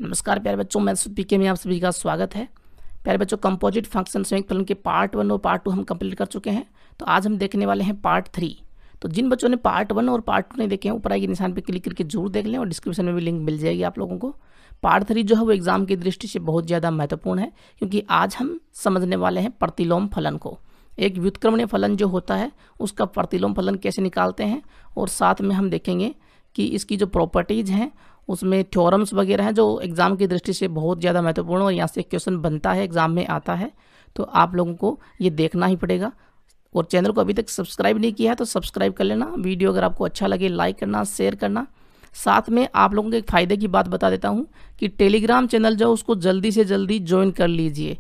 नमस्कार प्यारे बच्चों, मैं पीके में आप सभी का स्वागत है। प्यारे बच्चों, कंपोजिट फंक्शन संयुक्त फलन के पार्ट 1 और पार्ट 2 हम कंप्लीट कर चुके हैं। तो आज हम देखने वाले हैं पार्ट 3। तो जिन बच्चों ने पार्ट 1 और पार्ट 2 नहीं देखे हैं, ऊपर आई के निशान पर क्लिक करके जरूर देख लें और डिस्क्रिप्शन में भी लिंक मिल जाएगी आप लोगों को। पार्ट 3 जो है वो एग्जाम की दृष्टि से बहुत ज़्यादा महत्वपूर्ण है, क्योंकि आज हम समझने वाले हैं प्रतिलोम फलन को। एक व्युत्क्रमणीय फलन जो होता है उसका प्रतिलोम फलन कैसे निकालते हैं, और साथ में हम देखेंगे कि इसकी जो प्रॉपर्टीज़ हैं उसमें थ्योरम्स वगैरह हैं जो एग्ज़ाम की दृष्टि से बहुत ज़्यादा महत्वपूर्ण और यहाँ से क्वेश्चन बनता है, एग्ज़ाम में आता है। तो आप लोगों को ये देखना ही पड़ेगा। और चैनल को अभी तक सब्सक्राइब नहीं किया है तो सब्सक्राइब कर लेना। वीडियो अगर आपको अच्छा लगे लाइक करना, शेयर करना। साथ में आप लोगों को एक फ़ायदे की बात बता देता हूँ कि टेलीग्राम चैनल जो उसको जल्दी से जल्दी ज्वाइन कर लीजिए।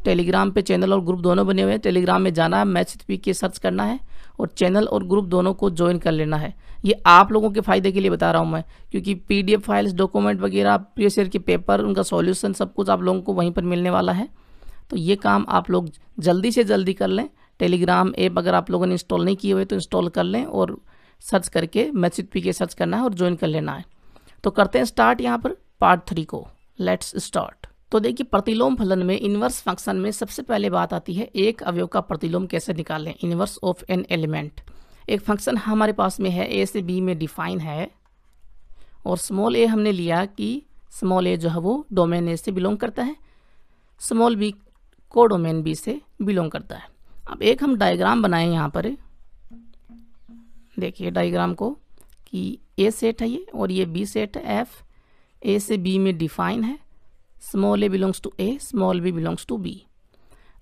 टेलीग्राम पे चैनल और ग्रुप दोनों बने हुए हैं। टेलीग्राम में जाना है, मैथ पीके सर्च करना है और चैनल और ग्रुप दोनों को ज्वाइन कर लेना है। ये आप लोगों के फ़ायदे के लिए बता रहा हूँ मैं, क्योंकि पीडीएफ फाइल्स, डॉक्यूमेंट वगैरह, प्रीवियस ईयर के पेपर, उनका सॉल्यूशन सब कुछ आप लोगों को वहीं पर मिलने वाला है। तो ये काम आप लोग जल्दी से जल्दी कर लें। टेलीग्राम ऐप अगर आप लोगों ने इंस्टॉल नहीं किए हुए तो इंस्टॉल कर लें और सर्च करके मैथ पीके सर्च करना है और ज्वाइन कर लेना है। तो करते हैं स्टार्ट यहाँ पर पार्ट 3 को। Let's start. तो देखिए, प्रतिलोम फलन में इन्वर्स फंक्शन में सबसे पहले बात आती है एक अवयव का प्रतिलोम कैसे निकालें। Inverse of an element. एक फंक्शन हमारे पास में है, ए से बी में डिफाइन है, और स्मॉल ए हमने लिया कि स्मॉल ए जो है वो डोमेन ए से बिलोंग करता है, स्मॉल बी को डोमेन बी से बिलोंग करता है। अब एक हम डायग्राम बनाएं यहाँ पर। देखिए डायग्राम को कि ए सेट है ये और ये बी सेट है। एफ ए से बी में डिफाइन है, small A belongs to A, small B belongs to B.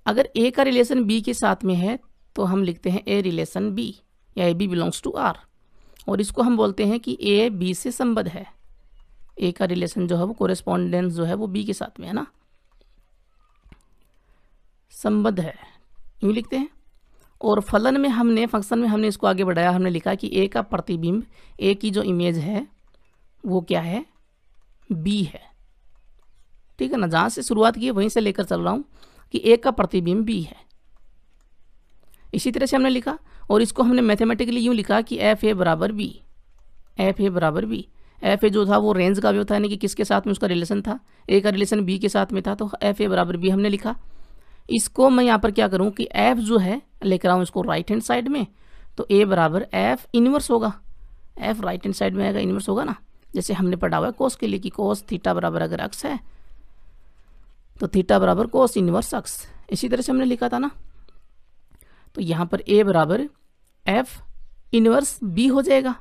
अगर ए का रिलेशन बी के साथ में है तो हम लिखते हैं ए रिलेशन बी, या A B belongs to R, और इसको हम बोलते हैं कि ए बी से संबद्ध है। ए का रिलेशन जो है वो कोरेस्पॉन्डेंस जो है वो बी के साथ में है ना, संबद्ध है, यूँ लिखते हैं। और फलन में हमने, फंक्शन में हमने इसको आगे बढ़ाया, हमने लिखा कि ए का प्रतिबिंब, ए की जो इमेज है वो क्या है, बी है। ठीक है ना, जहाँ से शुरुआत की है वहीं से लेकर चल रहा हूँ कि ए का प्रतिबिंब बी है। इसी तरह से हमने लिखा, और इसको हमने मैथमेटिकली यूँ लिखा कि एफ ए बराबर बी, एफ ए बराबर बी। एफ ए जो था वो रेंज का अवयव था, यानी कि किसके साथ में उसका रिलेशन था, ए का रिलेशन बी के साथ में था, तो एफ ए बराबर बी हमने लिखा। इसको मैं यहाँ पर क्या करूँ कि एफ जो है लेकर आऊँ इसको राइट हैंड साइड में, तो ए बराबर एफ इनवर्स होगा। एफ राइट हैंड साइड में आएगा, इनवर्स होगा ना, जैसे हमने पढ़ा हुआ है कोस के लिए कि कोस थीटा बराबर अगर अक्स है तो थीटा बराबर कोस इनवर्स अक्स। इसी तरह से हमने लिखा था ना। तो यहाँ पर ए बराबर एफ इनवर्स बी हो जाएगा,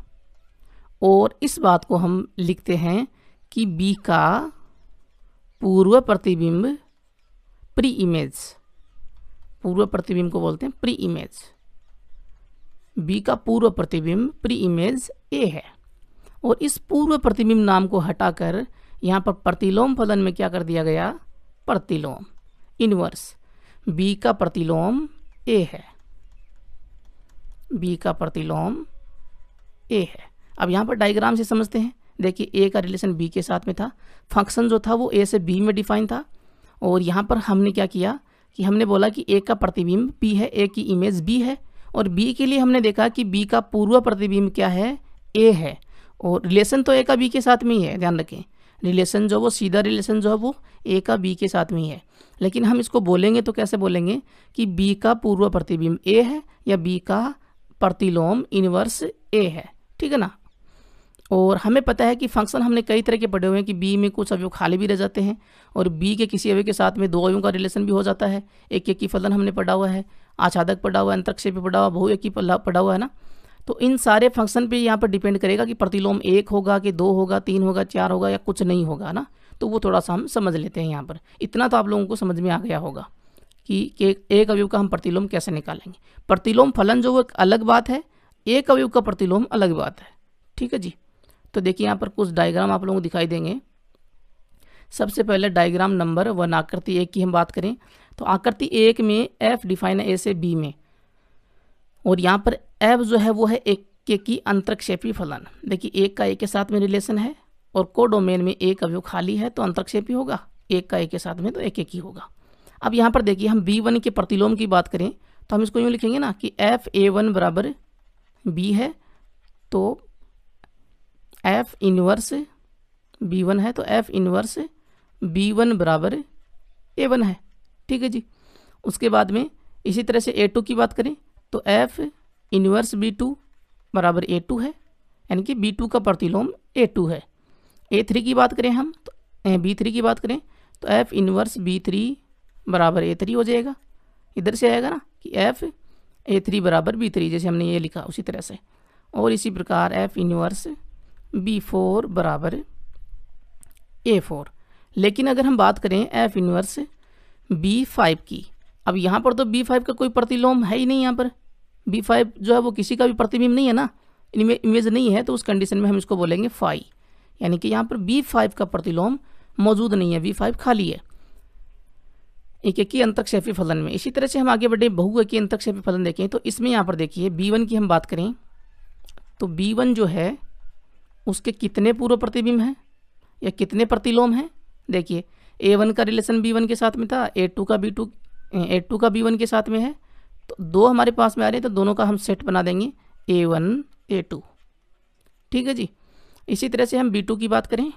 और इस बात को हम लिखते हैं कि बी का पूर्व प्रतिबिंब प्री इमेज, पूर्व प्रतिबिंब को बोलते हैं प्री इमेज। बी का पूर्व प्रतिबिंब प्री इमेज ए है, और इस पूर्व प्रतिबिंब नाम को हटाकर यहाँ पर प्रतिलोम फलन में क्या कर दिया गया, प्रतिलोम इनवर्स। बी का प्रतिलोम ए है, बी का प्रतिलोम ए है। अब यहाँ पर डायग्राम से समझते हैं। देखिए ए का रिलेशन बी के साथ में था, फंक्शन जो था वो ए से बी में डिफाइन था, और यहाँ पर हमने क्या किया कि हमने बोला कि ए का प्रतिबिंब बी है, ए की इमेज बी है, और बी के लिए हमने देखा कि बी का पूर्व प्रतिबिंब क्या है, ए है, और रिलेशन तो ए का बी के साथ में ही है। ध्यान रखें, रिलेशन जो वो सीधा रिलेशन जो है वो ए का बी के साथ में ही है, लेकिन हम इसको बोलेंगे तो कैसे बोलेंगे कि बी का पूर्व प्रतिबिंब ए है, या बी का प्रतिलोम इनवर्स ए है। ठीक है ना। और हमें पता है कि फंक्शन हमने कई तरह के पढ़े हुए हैं कि बी में कुछ अवयव खाली भी रह जाते हैं, और बी के किसी अवयव के साथ में दो अवयवों का रिलेशन भी हो जाता है। एक एक की फलन हमने पढ़ा हुआ है, आच्छादक पढ़ा हुआ है, अंतरक्षेपी पढ़ा हुआ, बहु एक की पढ़ा हुआ है ना। तो इन सारे फंक्शन पे यहाँ पर डिपेंड करेगा कि प्रतिलोम 1 होगा कि 2 होगा, 3 होगा, 4 होगा, या कुछ नहीं होगा ना। तो वो थोड़ा सा हम समझ लेते हैं यहाँ पर। इतना तो आप लोगों को समझ में आ गया होगा कि एक अवयव का हम प्रतिलोम कैसे निकालेंगे। प्रतिलोम फलन जो वो एक अलग बात है, एक अवयव का प्रतिलोम अलग बात है। ठीक है जी। तो देखिए यहाँ पर कुछ डायग्राम आप लोगों को दिखाई देंगे। सबसे पहले डायग्राम नंबर 1 आकृति 1 की हम बात करें तो आकृति 1 में एफ डिफाइन है ए से बी में, और यहाँ पर एफ जो है वो है एक की अंतरक्षेपी फलन। देखिए एक का ए के साथ में रिलेशन है, और को डोमेन में एक अवयव खाली है तो अंतरक्षेपी होगा, एक का ए के साथ में तो एक ही होगा। अब यहाँ पर देखिए हम B1 के प्रतिलोम की बात करें तो हम इसको यूँ लिखेंगे ना कि एफ A1 बराबर बी है, तो एफ इनवर्स B1 है तो F इनवर्स B1 बराबर A1 है। ठीक है जी। उसके बाद में इसी तरह से A2 की बात करें तो F इनवर्स B2 बराबर A2 है, यानी कि B2 का प्रतिलोम A2 है। A3 की बात करें हम तो B3 की बात करें तो F इनवर्स B3 बराबर A3 हो जाएगा। इधर से आएगा ना कि F A3 बराबर B3, जैसे हमने ये लिखा उसी तरह से। और इसी प्रकार F इनवर्स B4 बराबर A4। लेकिन अगर हम बात करें F इनवर्स B5 की, अब यहाँ पर तो B5 का कोई प्रतिलोम है ही नहीं। यहाँ पर B5 जो है वो किसी का भी प्रतिबिंब नहीं है ना, इमेज नहीं है, तो उस कंडीशन में हम इसको बोलेंगे फाई, यानी कि यहाँ पर B5 का प्रतिलोम मौजूद नहीं है, B5 खाली है एक एकी अंतरक्षेपी फलन में। इसी तरह से हम आगे बढ़े बहुएकी अंतरक्षेपी फलन देखें तो इसमें यहाँ पर देखिए B1 की हम बात करें तो B1 जो है उसके कितने पूर्व प्रतिबिंब हैं या कितने प्रतिलोम हैं। देखिए A1 का रिलेशन B1 के साथ में था, A2 का B1 के साथ में है, तो दो हमारे पास में आ रहे हैं तो दोनों का हम सेट बना देंगे A1 A2। ठीक है जी। इसी तरह से हम B2 की बात करें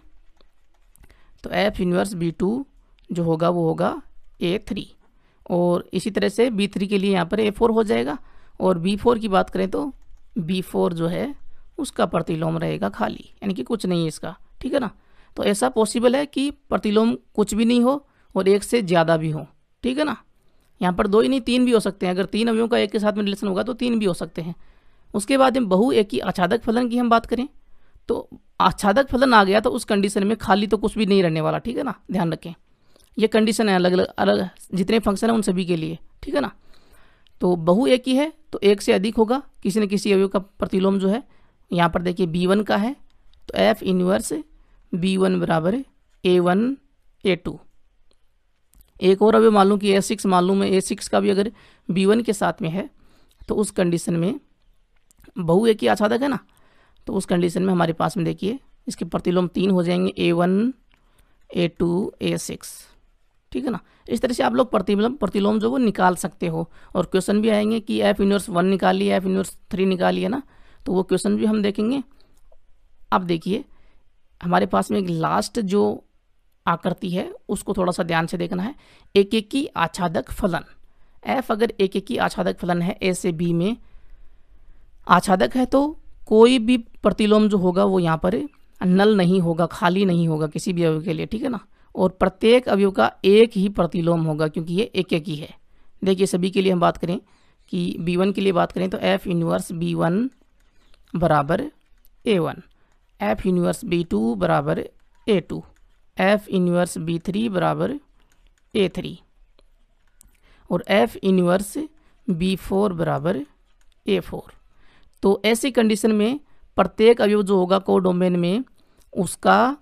तो F इनवर्स B2 जो होगा वो होगा A3, और इसी तरह से B3 के लिए यहाँ पर A4 हो जाएगा। और B4 की बात करें तो B4 जो है उसका प्रतिलोम रहेगा खाली, यानी कि कुछ नहीं है इसका। ठीक है ना। तो ऐसा पॉसिबल है कि प्रतिलोम कुछ भी नहीं हो और एक से ज़्यादा भी हो। ठीक है ना। यहाँ पर दो ही नहीं तीन भी हो सकते हैं, अगर तीन अवयवों का एक के साथ में रिलेशन होगा तो तीन भी हो सकते हैं। उसके बाद में बहुएकी आच्छादक फलन की हम बात करें तो आच्छादक फलन आ गया तो उस कंडीशन में खाली तो कुछ भी नहीं रहने वाला। ठीक है ना, ध्यान रखें ये कंडीशन है अलग अलग जितने फंक्शन है उन सभी के लिए। ठीक है ना। तो बहुएकी है तो एक से अधिक होगा किसी न किसी अवयव का प्रतिलोम जो है। यहाँ पर देखिए B1 का है तो F इनवर्स B1 बराबर A1 A2। एक और अवयव मालूम कि A6 मालूम है, A6 का भी अगर B1 के साथ में है तो उस कंडीशन में बहुएकी आच्छादक है ना, तो उस कंडीशन में हमारे पास में देखिए इसके प्रतिलोम 3 हो जाएंगे A1 A2 A6। ठीक है ना। इस तरह से आप लोग प्रतिलोम जो वो निकाल सकते हो। और क्वेश्चन भी आएंगे कि F इनवर्स 1 निकालिए, F इनवर्स 3 निकालिए ना, तो वो क्वेश्चन भी हम देखेंगे। अब देखिए हमारे पास में एक लास्ट जो आकृति है उसको थोड़ा सा ध्यान से देखना है। एक एकी आच्छादक फलन F अगर एक एकी आच्छादक फलन है A से B में आच्छादक है तो कोई भी प्रतिलोम जो होगा वो यहाँ पर नल नहीं होगा, खाली नहीं होगा किसी भी अवयव के लिए। ठीक है ना। और प्रत्येक अवयव का एक ही प्रतिलोम होगा क्योंकि ये एक एक ही है। देखिए सभी के लिए हम बात करें कि B1 के लिए बात करें तो F इनवर्स B1 बराबर A1, F इनवर्स B2 बराबर A2, F इनवर्स B3 बराबर A3 और F इनवर्स B4 बराबर A4। तो ऐसी कंडीशन में प्रत्येक अवयव जो होगा कोडोमेन में उसका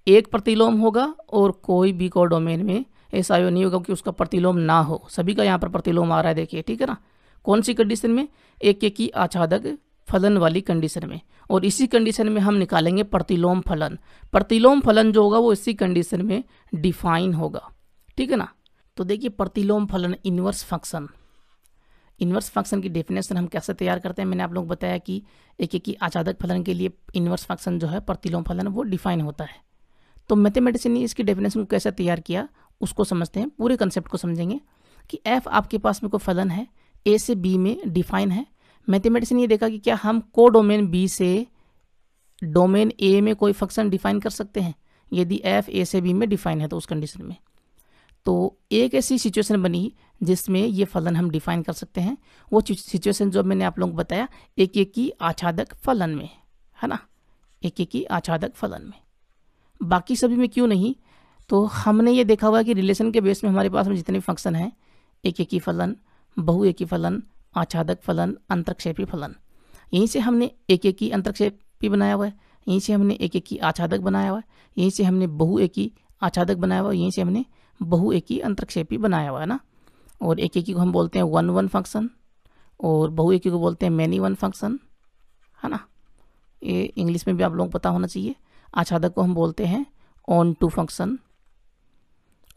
एक प्रतिलोम होगा और कोई भी कोडोमेन में ऐसा अवयव नहीं होगा कि उसका प्रतिलोम ना हो। सभी का यहाँ पर प्रतिलोम आ रहा है देखिए। ठीक है ना। कौन सी कंडीशन में? एक एकी आच्छादक फलन वाली कंडीशन में। और इसी कंडीशन में हम निकालेंगे प्रतिलोम फलन। प्रतिलोम फलन जो होगा वो इसी कंडीशन में डिफाइन होगा। ठीक है ना। तो देखिए प्रतिलोम फलन इन्वर्स फंक्शन, इन्वर्स फंक्शन की डेफिनेशन हम कैसे तैयार करते हैं। मैंने आप लोग बताया कि एक एकी आच्छादक फलन के लिए इन्वर्स फंक्शन जो है प्रतिलोम फलन वो डिफाइन होता है। तो मैथमेटिशियन ने इसकी डेफिनेशन को कैसे तैयार किया उसको समझते हैं, पूरे कंसेप्ट को समझेंगे कि F आपके पास में कोई फलन है A से B में डिफाइन है। मैथमेटिशियन ये देखा कि क्या हम कोडोमेन B से डोमेन A में कोई फंक्शन डिफाइन कर सकते हैं। यदि F A से B में डिफाइन है तो उस कंडीशन में तो एक ऐसी सिचुएशन बनी जिसमें ये फलन हम डिफाइन कर सकते हैं। वो सिचुएशन जो मैंने आप लोगों को बताया एक एकी आच्छादक फलन में है ना, एक एकी आच्छादक फलन में। बाकी सभी में क्यों नहीं, तो हमने ये देखा हुआ कि रिलेशन के बेस में हमारे पास में जितने फंक्शन हैं एक एकी फलन, बहुएकी फलन, आच्छादक फलन, अंतरक्षेपी फलन, यहीं से हमने एक एकी अंतरक्षेपी बनाया हुआ है, यहीं से हमने एक एकी आच्छादक बनाया हुआ है, यहीं से हमने बहुएकी आच्छादक बनाया हुआ है, यहीं से हमने बहुएकी अंतरक्षेपी बनाया हुआ है ना। और एक एकी को हम बोलते हैं 1-1 फंक्शन और बहुएकी को बोलते हैं मैनी वन फंक्शन है ना। ये इंग्लिश में भी आप लोगों को पता होना चाहिए। आच्छादक को हम बोलते हैं ऑन टू फंक्शन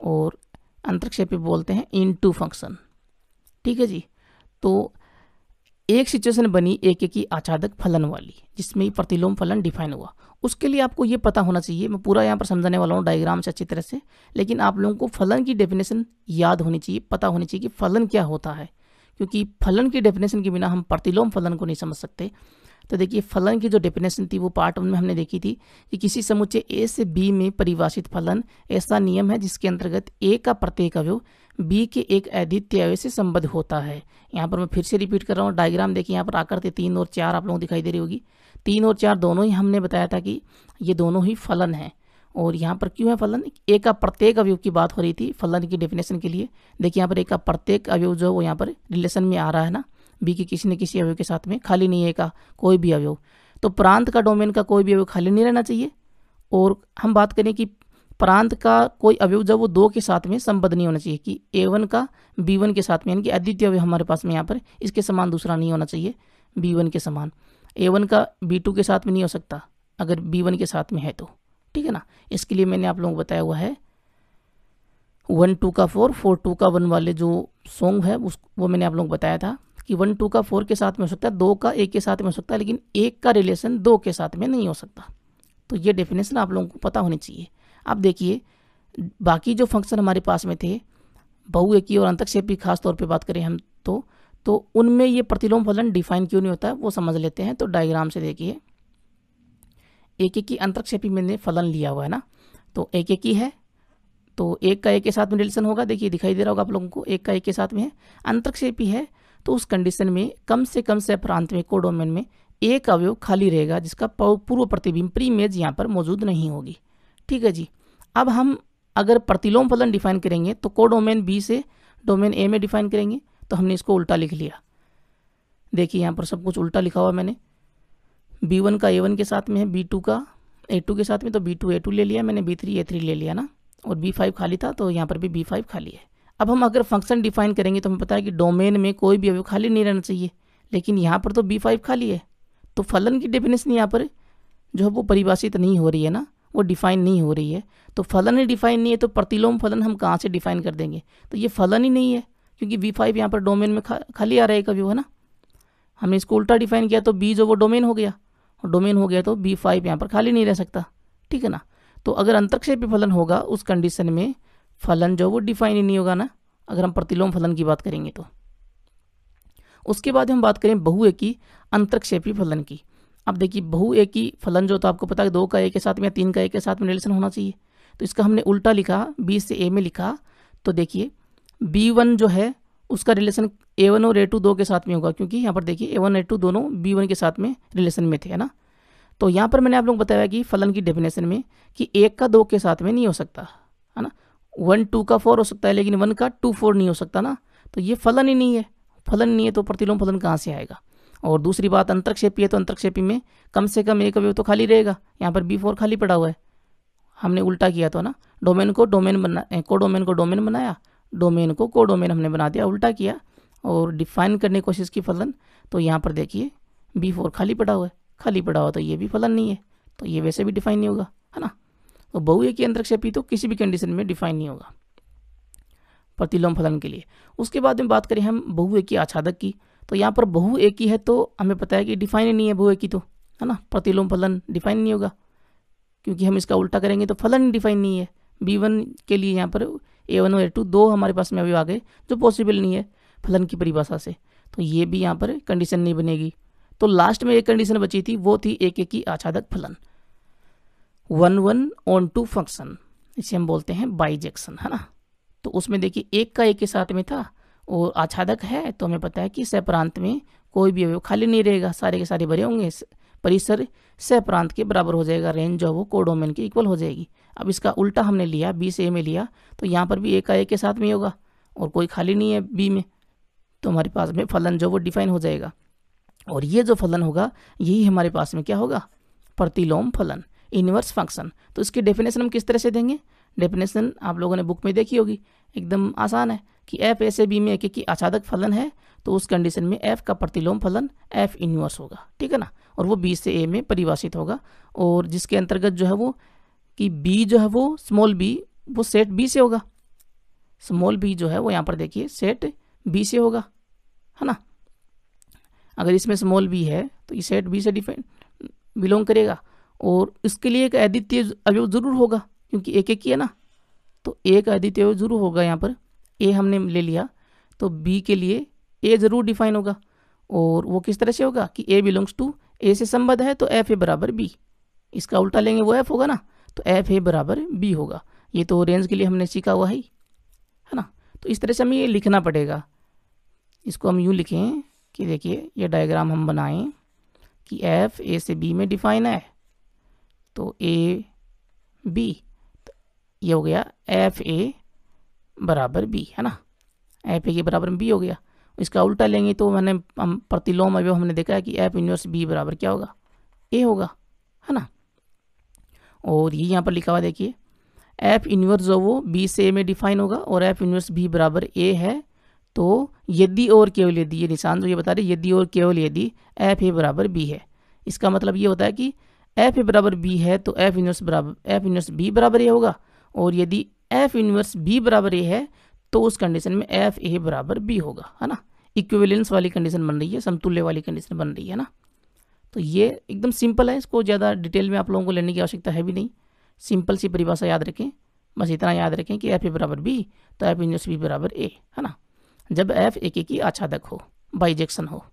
और अंतरक्षेपी बोलते हैं इन टू फंक्शन। ठीक है जी। तो एक सिचुएशन बनी एक की आच्छादक फलन वाली, जिसमें प्रतिलोम फलन डिफाइन हुआ। उसके लिए आपको ये पता होना चाहिए, मैं पूरा यहाँ पर समझाने वाला हूँ डायग्राम से अच्छी तरह से, लेकिन आप लोगों को फलन की डेफिनेशन याद होनी चाहिए, पता होनी चाहिए कि फलन क्या होता है, क्योंकि फलन की डेफिनेशन के बिना हम प्रतिलोम फलन को नहीं समझ सकते। तो देखिए, फलन की जो डेफिनेशन थी वो पार्ट 1 में हमने देखी थी कि किसी समुच्चय ए से बी में परिभाषित फलन ऐसा नियम है जिसके अंतर्गत ए का प्रत्येक अवयव बी के एक अद्वितीय अवयव से संबद्ध होता है। यहाँ पर मैं फिर से रिपीट कर रहा हूँ, डायग्राम देखिए, यहाँ पर आकृति 3 और 4 आप लोगों को दिखाई दे रही होगी। 3 और 4 दोनों ही हमने बताया था कि ये दोनों ही फलन हैं। और यहाँ पर क्यों है फलन, ए का प्रत्येक अवयव की बात हो रही थी फलन की डेफिनेशन के लिए। देखिए यहाँ पर ए का प्रत्येक अवयव जो है वो यहाँ पर रिलेशन में आ रहा है ना, बी के किसी न किसी अवयव के साथ में, खाली नहीं है का कोई भी अवयव। तो प्रांत का डोमेन का कोई भी अवयव खाली नहीं रहना चाहिए। और हम बात करें कि प्रांत का कोई अवयव जब वो 2 के साथ में संबद्ध नहीं होना चाहिए, कि A1 का B1 के साथ में, यानी कि अद्वितीय अवयव हमारे पास में यहाँ पर इसके समान दूसरा नहीं होना चाहिए B1 के समान। A1 का B2 के साथ में नहीं हो सकता अगर B1 के साथ में है तो, ठीक है ना। इसके लिए मैंने आप लोगों को बताया हुआ है 1 2 का 4 4 2 का 1 वाले जो सॉन्ग है वो मैंने आप लोगों को बताया था कि 1 2 का 4 के साथ में हो सकता है, 2 का 1 के साथ में हो सकता है, लेकिन 1 का रिलेशन 2 के साथ में नहीं हो सकता। तो ये डेफिनेशन आप लोगों को पता होनी चाहिए। अब देखिए, बाकी जो फंक्शन हमारे पास में थे बहुएकी और अंतक्षेपी, खास तौर पे बात करें हम तो उनमें ये प्रतिलोम फलन डिफाइन क्यों नहीं होता है वो समझ लेते हैं। तो डायग्राम से देखिए, एक की अंतक्षेपी मैंने फलन लिया हुआ है ना, तो एक ही है तो एक का एक के साथ में रिलेशन होगा। देखिए दिखाई दे रहा होगा आप लोगों को, एक का एक के साथ में है। अंतक्षेपी है तो उस कंडीशन में कम से कम से प्रांत में कोडोमेन में एक अवयव खाली रहेगा जिसका पूर्व प्रतिबिंब प्री इमेज यहाँ पर मौजूद नहीं होगी, ठीक है जी। अब हम अगर प्रतिलोम फलन डिफाइन करेंगे तो कोडोमेन बी से डोमेन ए में डिफाइन करेंगे, तो हमने इसको उल्टा लिख लिया। देखिए यहाँ पर सब कुछ उल्टा लिखा हुआ मैंने, B1 का A1 के साथ में है, B2 का A2 के साथ में, तो B2 A2 ले लिया मैंने, B3 A3 ले लिया ना, और B5 खाली था तो यहाँ पर भी B5 खाली है। अब हम अगर फंक्शन डिफाइन करेंगे तो हमें पता है कि डोमेन में कोई भी अवयव खाली नहीं रहना चाहिए, लेकिन यहाँ पर तो B5 खाली है, तो फलन की डेफिनेशन यहाँ पर जो है वो परिभाषित नहीं हो रही है ना, वो डिफाइन नहीं हो रही है। तो फलन ही डिफाइन नहीं है तो प्रतिलोम फलन हम कहाँ से डिफाइन कर देंगे, तो ये फलन ही नहीं है, क्योंकि B5 यहाँ पर डोमेन में खाली आ रहा है एक अवयव है ना। हमने इसको उल्टा डिफाइन किया तो B जो वो डोमेन हो गया, और डोमेन हो गया तो B5 यहाँ पर खाली नहीं रह सकता, ठीक है ना। तो अगर अंतक्षेपी फलन होगा उस कंडीशन में फलन जो वो डिफाइन ही नहीं होगा ना, अगर हम प्रतिलोम फलन की बात करेंगे तो। उसके बाद हम बात करें बहुएकी अंतक्षेपी फलन की। अब देखिए, बहुएकी फलन जो तो आपको पता है 2 का एक के साथ में या 3 का एक के साथ में रिलेशन होना चाहिए, तो इसका हमने उल्टा लिखा, B से A में लिखा। तो देखिए B1 जो है उसका रिलेशन A1 और A2 2 के साथ में होगा, क्योंकि यहाँ पर देखिए A1 A2 दोनों B1 के साथ में रिलेशन में थे, है ना। तो यहाँ पर मैंने आप लोग बताया कि फलन की डेफिनेशन में कि 1 का 2 के साथ में नहीं हो सकता, है ना। 1 2 का 4 हो सकता है, लेकिन 1 का 2 4 नहीं हो सकता ना, तो ये फलन ही नहीं है। फलन नहीं है तो प्रतिलोम फलन कहाँ से आएगा। और दूसरी बात, अंतक्षेपी है तो अंतक्षेपी में कम से कम एक अवयव तो खाली रहेगा, यहाँ पर B4 खाली पड़ा हुआ है। हमने उल्टा किया तो ना, डोमेन को डोमेन बनाया, डोमेन को कोडोमेन हमने बना दिया, उल्टा किया और डिफाइन करने की कोशिश की फलन। तो यहाँ पर देखिए B4 खाली पड़ा हुआ है, खाली पड़ा हुआ तो ये भी फलन नहीं है, तो ये वैसे भी डिफाइन नहीं होगा, है ना। तो बहुएकी अंतक्षेपी तो किसी भी कंडीशन में डिफाइन नहीं होगा प्रतिलोम फलन के लिए। उसके बाद में बात करें हम बहुएकी आच्छादक की, तो यहाँ पर बहुएकी है तो हमें पता है कि डिफाइन ही नहीं है बहुएकी तो, है ना। प्रतिलोम फलन डिफाइन नहीं होगा, क्योंकि हम इसका उल्टा करेंगे तो फलन डिफाइन नहीं है। B1 के लिए यहाँ पर A1 और A2 दो हमारे पास में अभी आ गए जो पॉसिबल नहीं है फलन की परिभाषा से, तो ये भी यहाँ पर कंडीशन नहीं बनेगी। तो लास्ट में एक कंडीशन बची थी, वो थी एक आच्छादक फलन, 1 ऑन 2 फंक्शन, इसे हम बोलते हैं बाइजेक्शन, है ना। तो उसमें देखिए एक का एक के साथ में था और आच्छादक है, तो हमें पता है कि सहप्रांत में कोई भी अवयव खाली नहीं रहेगा, सारे के सारे भरे होंगे, परिसर सहप्रांत के बराबर हो जाएगा, रेंज जो वो कोडोमेन के इक्वल हो जाएगी। अब इसका उल्टा हमने लिया, B से A में लिया, तो यहाँ पर भी एक का एक के साथ में होगा और कोई खाली नहीं है B में, तो हमारे पास में फलन जो वो डिफाइन हो जाएगा। और ये जो फलन होगा यही हमारे पास में क्या होगा, प्रतिलोम फलन, इनवर्स फंक्शन। तो इसकी डेफिनेशन हम किस तरह से देंगे, डेफिनेशन आप लोगों ने बुक में देखी होगी, एकदम आसान है कि f a से b में एक की आच्छादक फलन है, तो उस कंडीशन में f का प्रतिलोम फलन f इनवर्स होगा, ठीक है ना। और वो b से a में परिभाषित होगा, और जिसके अंतर्गत जो है वो कि b जो है वो स्मॉल b वो सेट b से होगा, स्मॉल b जो है वो यहाँ पर देखिए सेट b से होगा, है ना। अगर इसमें स्मॉल बी है तो ये सेट बी से बिलोंग करेगा, और इसके लिए एक अद्वितीय अवयव जरूर होगा क्योंकि एक एक ही है ना, तो एक अद्वितीय अवयव जरूर होगा। यहाँ पर ए हमने ले लिया तो बी के लिए ए जरूर डिफाइन होगा, और वो किस तरह से होगा कि ए बिलोंग्स टू ए से संबद्ध है तो एफ ए बराबर बी, इसका उल्टा लेंगे वो एफ होगा ना, तो एफ ए बराबर बी होगा। ये तो रेंज के लिए हमने सीखा हुआ है ना। तो इस तरह से हमें ये लिखना पड़ेगा। इसको हम यूँ लिखें कि देखिए ये डायग्राम हम बनाएं कि एफ ए से बी में डिफाइन है, तो ए बी, ये हो गया एफ ए बराबर बी, है ना, एफ ए के बराबर बी हो गया। इसका उल्टा लेंगे तो हम प्रतिलोम अवयव हमने देखा है कि एफ इनवर्स बी बराबर क्या होगा, ए होगा, है ना। और ये यहाँ पर लिखा हुआ देखिए एफ इनवर्स जो वो बी से ए में डिफाइन होगा और एफ इनवर्स बी बराबर ए है, तो यदि और केवल यदि, ये निशान जो ये बता रहे यदि और केवल यदि एफ ए बराबर बी है, इसका मतलब ये होता है कि एफ ए बराबर बी है तो एफ इनवर्स बी बराबर ए होगा, और यदि एफ इनवर्स बी बराबर ए है तो उस कंडीशन में एफ ए बराबर बी होगा, है ना। इक्विवेलेंस वाली कंडीशन बन रही है, समतुल्य वाली कंडीशन बन रही है ना। तो ये एकदम सिंपल है, इसको ज़्यादा डिटेल में आप लोगों को लेने की आवश्यकता है भी नहीं, सिंपल सी परिभाषा याद रखें, बस इतना याद रखें कि एफ ए बराबर बी तो एफ इनवर्स बी बराबर ए, है ना, जब एफ एक की आच्छादक हो, बाइजेक्शन हो,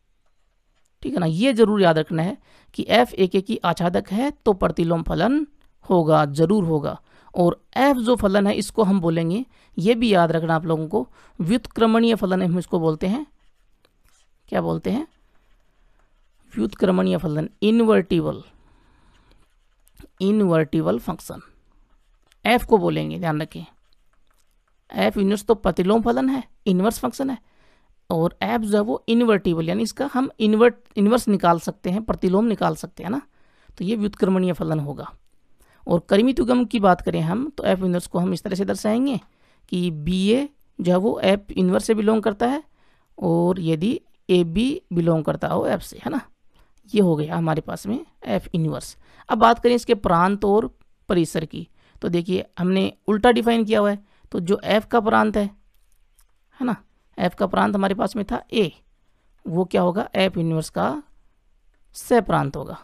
ठीक है ना। ये जरूर याद रखना है कि एफ एक की आच्छादक है तो प्रतिलोम फलन होगा, जरूर होगा, और एफ जो फलन है इसको हम बोलेंगे, ये भी याद रखना आप लोगों को, व्युत्क्रमणीय फलन हम इसको बोलते हैं, क्या बोलते हैं, व्युत्क्रमणीय फलन, इनवर्टिबल फंक्शन, एफ को बोलेंगे, ध्यान रखें। एफ इनवर्स तो प्रतिलोम फलन है, इनवर्स फंक्शन है, और एफ जो है वो इनवर्टिबल, यानी इसका हम इनवर्स निकाल सकते हैं, प्रतिलोम निकाल सकते हैं ना, तो ये व्युत्क्रमणीय फलन होगा। और करिमितुगम की बात करें हम तो एफ इनवर्स को हम इस तरह से दर्शाएंगे कि बी ए जो है वो एफ इनवर्स से बिलोंग करता है, और यदि ए बी बिलोंग करता हो एफ से, है ना। ये हो गया हमारे पास में एफ इनवर्स। अब बात करें इसके प्रांत और परिसर की, तो देखिए हमने उल्टा डिफाइन किया हुआ है, तो जो एफ का प्रांत है ना, एफ का प्रांत हमारे पास में था ए, वो क्या होगा, एफ इनवर्स का सह प्रांत होगा,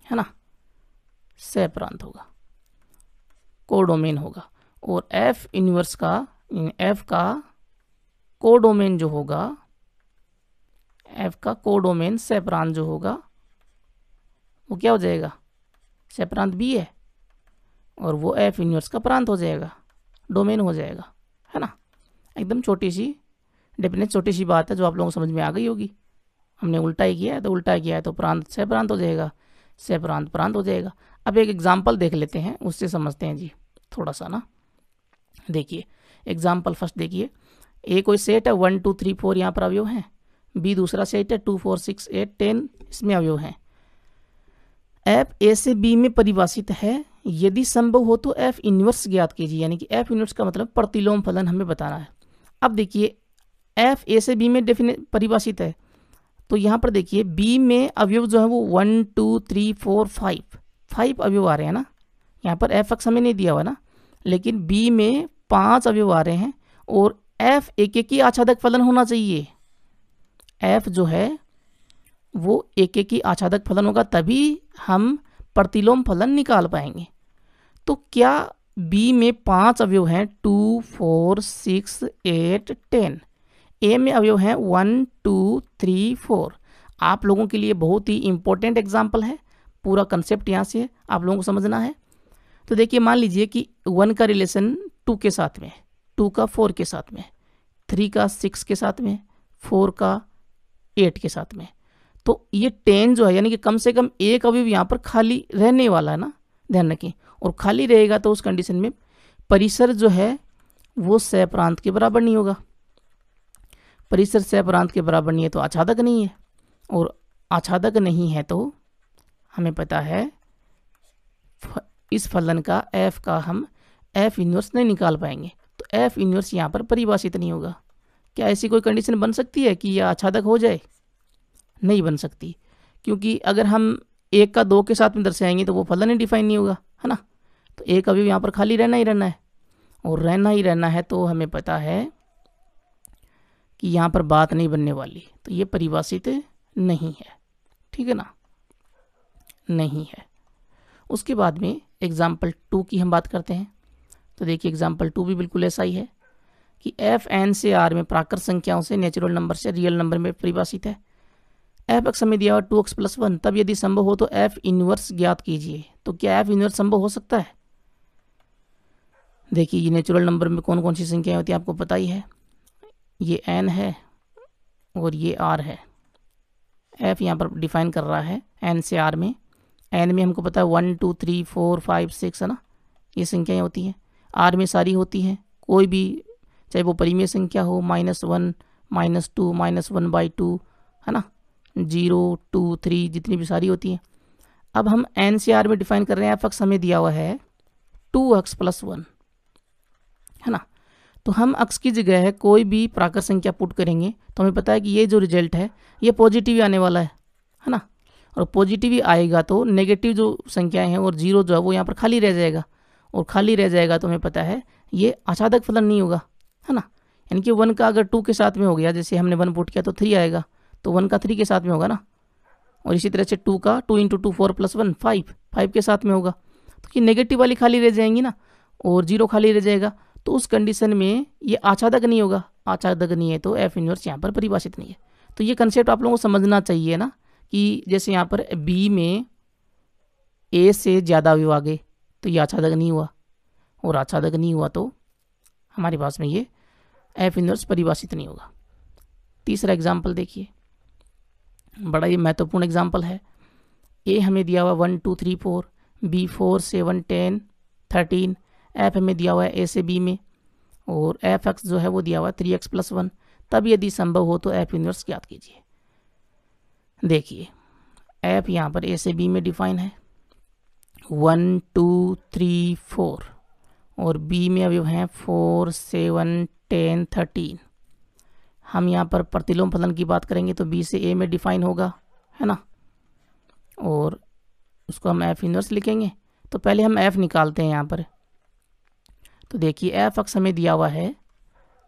है ना, सह प्रांत होगा, कोडोमेन होगा। और एफ इनवर्स का, एफ का कोडोमेन जो होगा, एफ का कोडोमेन सह प्रांत जो होगा वो क्या हो जाएगा, सह प्रांत बी है, और वो एफ इनवर्स का प्रांत हो जाएगा, डोमेन हो जाएगा, है ना। एकदम छोटी सी डेफिनेट, छोटी सी बात है जो आप लोगों को समझ में आ गई होगी। हमने उल्टा ही किया है तो उल्टा किया है तो प्रांत सह प्रांत हो जाएगा, सह प्रांत प्रांत हो जाएगा। अब एक एग्जाम्पल देख लेते हैं, उससे समझते हैं जी थोड़ा सा ना। देखिए एग्जाम्पल फर्स्ट देखिए, ए कोई सेट है 1 2 3 4 यहाँ पर अवयव हैं, बी दूसरा सेट है 2 4 6 8 10 इसमें अवयव हैं। एफ ए से बी में परिभाषित है, यदि संभव हो तो एफ इनवर्स ज्ञात कीजिए, यानी कि एफ इनवर्स का मतलब प्रतिलोम फलन हमें बताना है। अब देखिए एफ ए से बी में परिभाषित है, तो यहाँ पर देखिए बी में अवयव जो है वो 1 2 3 4 5 अवयव आ रहे हैं ना, यहाँ पर एफ एक्स हमें नहीं दिया हुआ ना, लेकिन बी में 5 अवयव आ रहे हैं, और एफ एक की आच्छादक फलन होना चाहिए। एफ जो है वो एक की आच्छादक फलन होगा, तभी हम प्रतिलोम फलन निकाल पाएंगे। तो क्या बी में 5 अवयव हैं 2 4 6 8 10, ए में अवयव हैं 1 2 3 4। आप लोगों के लिए बहुत ही इंपॉर्टेंट एग्जाम्पल है, पूरा कंसेप्ट यहाँ से आप लोगों को समझना है। तो देखिए मान लीजिए कि 1 का रिलेशन 2 के साथ में, 2 का 4 के साथ में, 3 का 6 के साथ में, 4 का 8 के साथ में, तो ये 10 जो है यानी कि कम से कम एक अवयव यहाँ पर खाली रहने वाला है ना, ध्यान रखें। और खाली रहेगा तो उस कंडीशन में परिसर जो है वो सह प्रांत के बराबर नहीं होगा, परिसर सह प्रांत के बराबर नहीं है तो आच्छादक नहीं है, और आच्छादक नहीं है तो हमें पता है इस फलन का एफ का हम एफ इनवर्स नहीं निकाल पाएंगे, तो एफ इनवर्स यहाँ पर परिभाषित नहीं होगा। क्या ऐसी कोई कंडीशन बन सकती है कि यह आच्छादक हो जाए? नहीं बन सकती, क्योंकि अगर हम 1 का 2 के साथ में दर्शाएंगे तो वो फलन ही डिफाइन नहीं होगा, है ना। तो एक अवयव यहाँ पर खाली रहना ही रहना है, और रहना ही रहना है तो हमें पता है कि यहाँ पर बात नहीं बनने वाली, तो ये परिभाषित नहीं है, ठीक है ना, नहीं है। उसके बाद में एग्जाम्पल 2 की हम बात करते हैं। तो देखिए एग्जाम्पल 2 भी बिल्कुल ऐसा ही है कि एफ एन से आर में प्राकृत संख्याओं से नेचुरल नंबर से रियल नंबर में परिभाषित है। एफ एक्स हमें दिया हुआ 2x+1, तब यदि संभव हो तो एफ इनवर्स ज्ञात कीजिए। तो क्या एफ इनवर्स संभव हो सकता है? देखिए ये नेचुरल नंबर में कौन कौन सी संख्याएं होती है आपको पता ही है, ये n है और ये r है। f यहाँ पर डिफाइन कर रहा है n से r में, n में हमको पता है 1 2 3 4 5 6 है ना, ये संख्याएं होती हैं। r में सारी होती हैं, कोई भी चाहे वो परिमेय संख्या हो, -1 -2 -1/2 है ना, 0 2 3 जितनी भी सारी होती हैं। अब हम n से r में डिफाइन कर रहे हैं, f हमें दिया हुआ है 2x+1 है ना, तो हम अक्स की जगह है कोई भी प्राकृत संख्या पुट करेंगे तो हमें पता है कि ये जो रिजल्ट है ये पॉजिटिव ही आने वाला है ना, और पॉजिटिव ही आएगा तो नेगेटिव जो संख्याएं हैं और जीरो जो है वो यहाँ पर खाली रह जाएगा, और खाली रह जाएगा तो हमें पता है ये आच्छादक फलन नहीं होगा, है ना। यानी कि 1 का अगर 2 के साथ में हो गया, जैसे हमने 1 पुट किया तो 3 आएगा, तो 1 का 3 के साथ में होगा ना, और इसी तरह से 2 का 2 × 2 4 + 1 5 के साथ में होगा, तो ये नेगेटिव वाली खाली रह जाएंगी ना, और जीरो खाली रह जाएगा, तो उस कंडीशन में ये आच्छादक नहीं होगा, आच्छादक नहीं है तो एफ इनवर्स यहाँ पर परिभाषित नहीं है। तो ये कंसेप्ट आप लोगों को समझना चाहिए ना, कि जैसे यहाँ पर बी में ए से ज़्यादा विभाग है तो ये आच्छादक नहीं हुआ, और आच्छादक नहीं हुआ तो हमारे पास में ये एफ इनवर्स परिभाषित नहीं होगा। तीसरा एग्जाम्पल देखिए, बड़ा ही महत्वपूर्ण एग्जाम्पल है। ए हमें दिया हुआ 1 2 3 4, बी 4 7 10 13, एफ हमें दिया हुआ है ए से बी में, और एफ एक्स जो है वो दिया हुआ है 3x+1, तब यदि संभव हो तो एफ इनवर्स ज्ञात कीजिए। देखिए एफ यहाँ पर ए से बी में डिफाइन है 1 2 3 4, और बी में अवयव हैं 4 7 10 13। हम यहाँ पर प्रतिलोम फलन की बात करेंगे तो बी से ए में डिफाइन होगा, है ना, और उसको हम एफ इनवर्स लिखेंगे। तो पहले हम एफ निकालते हैं यहाँ पर। तो देखिए एफ एक्स हमें दिया हुआ है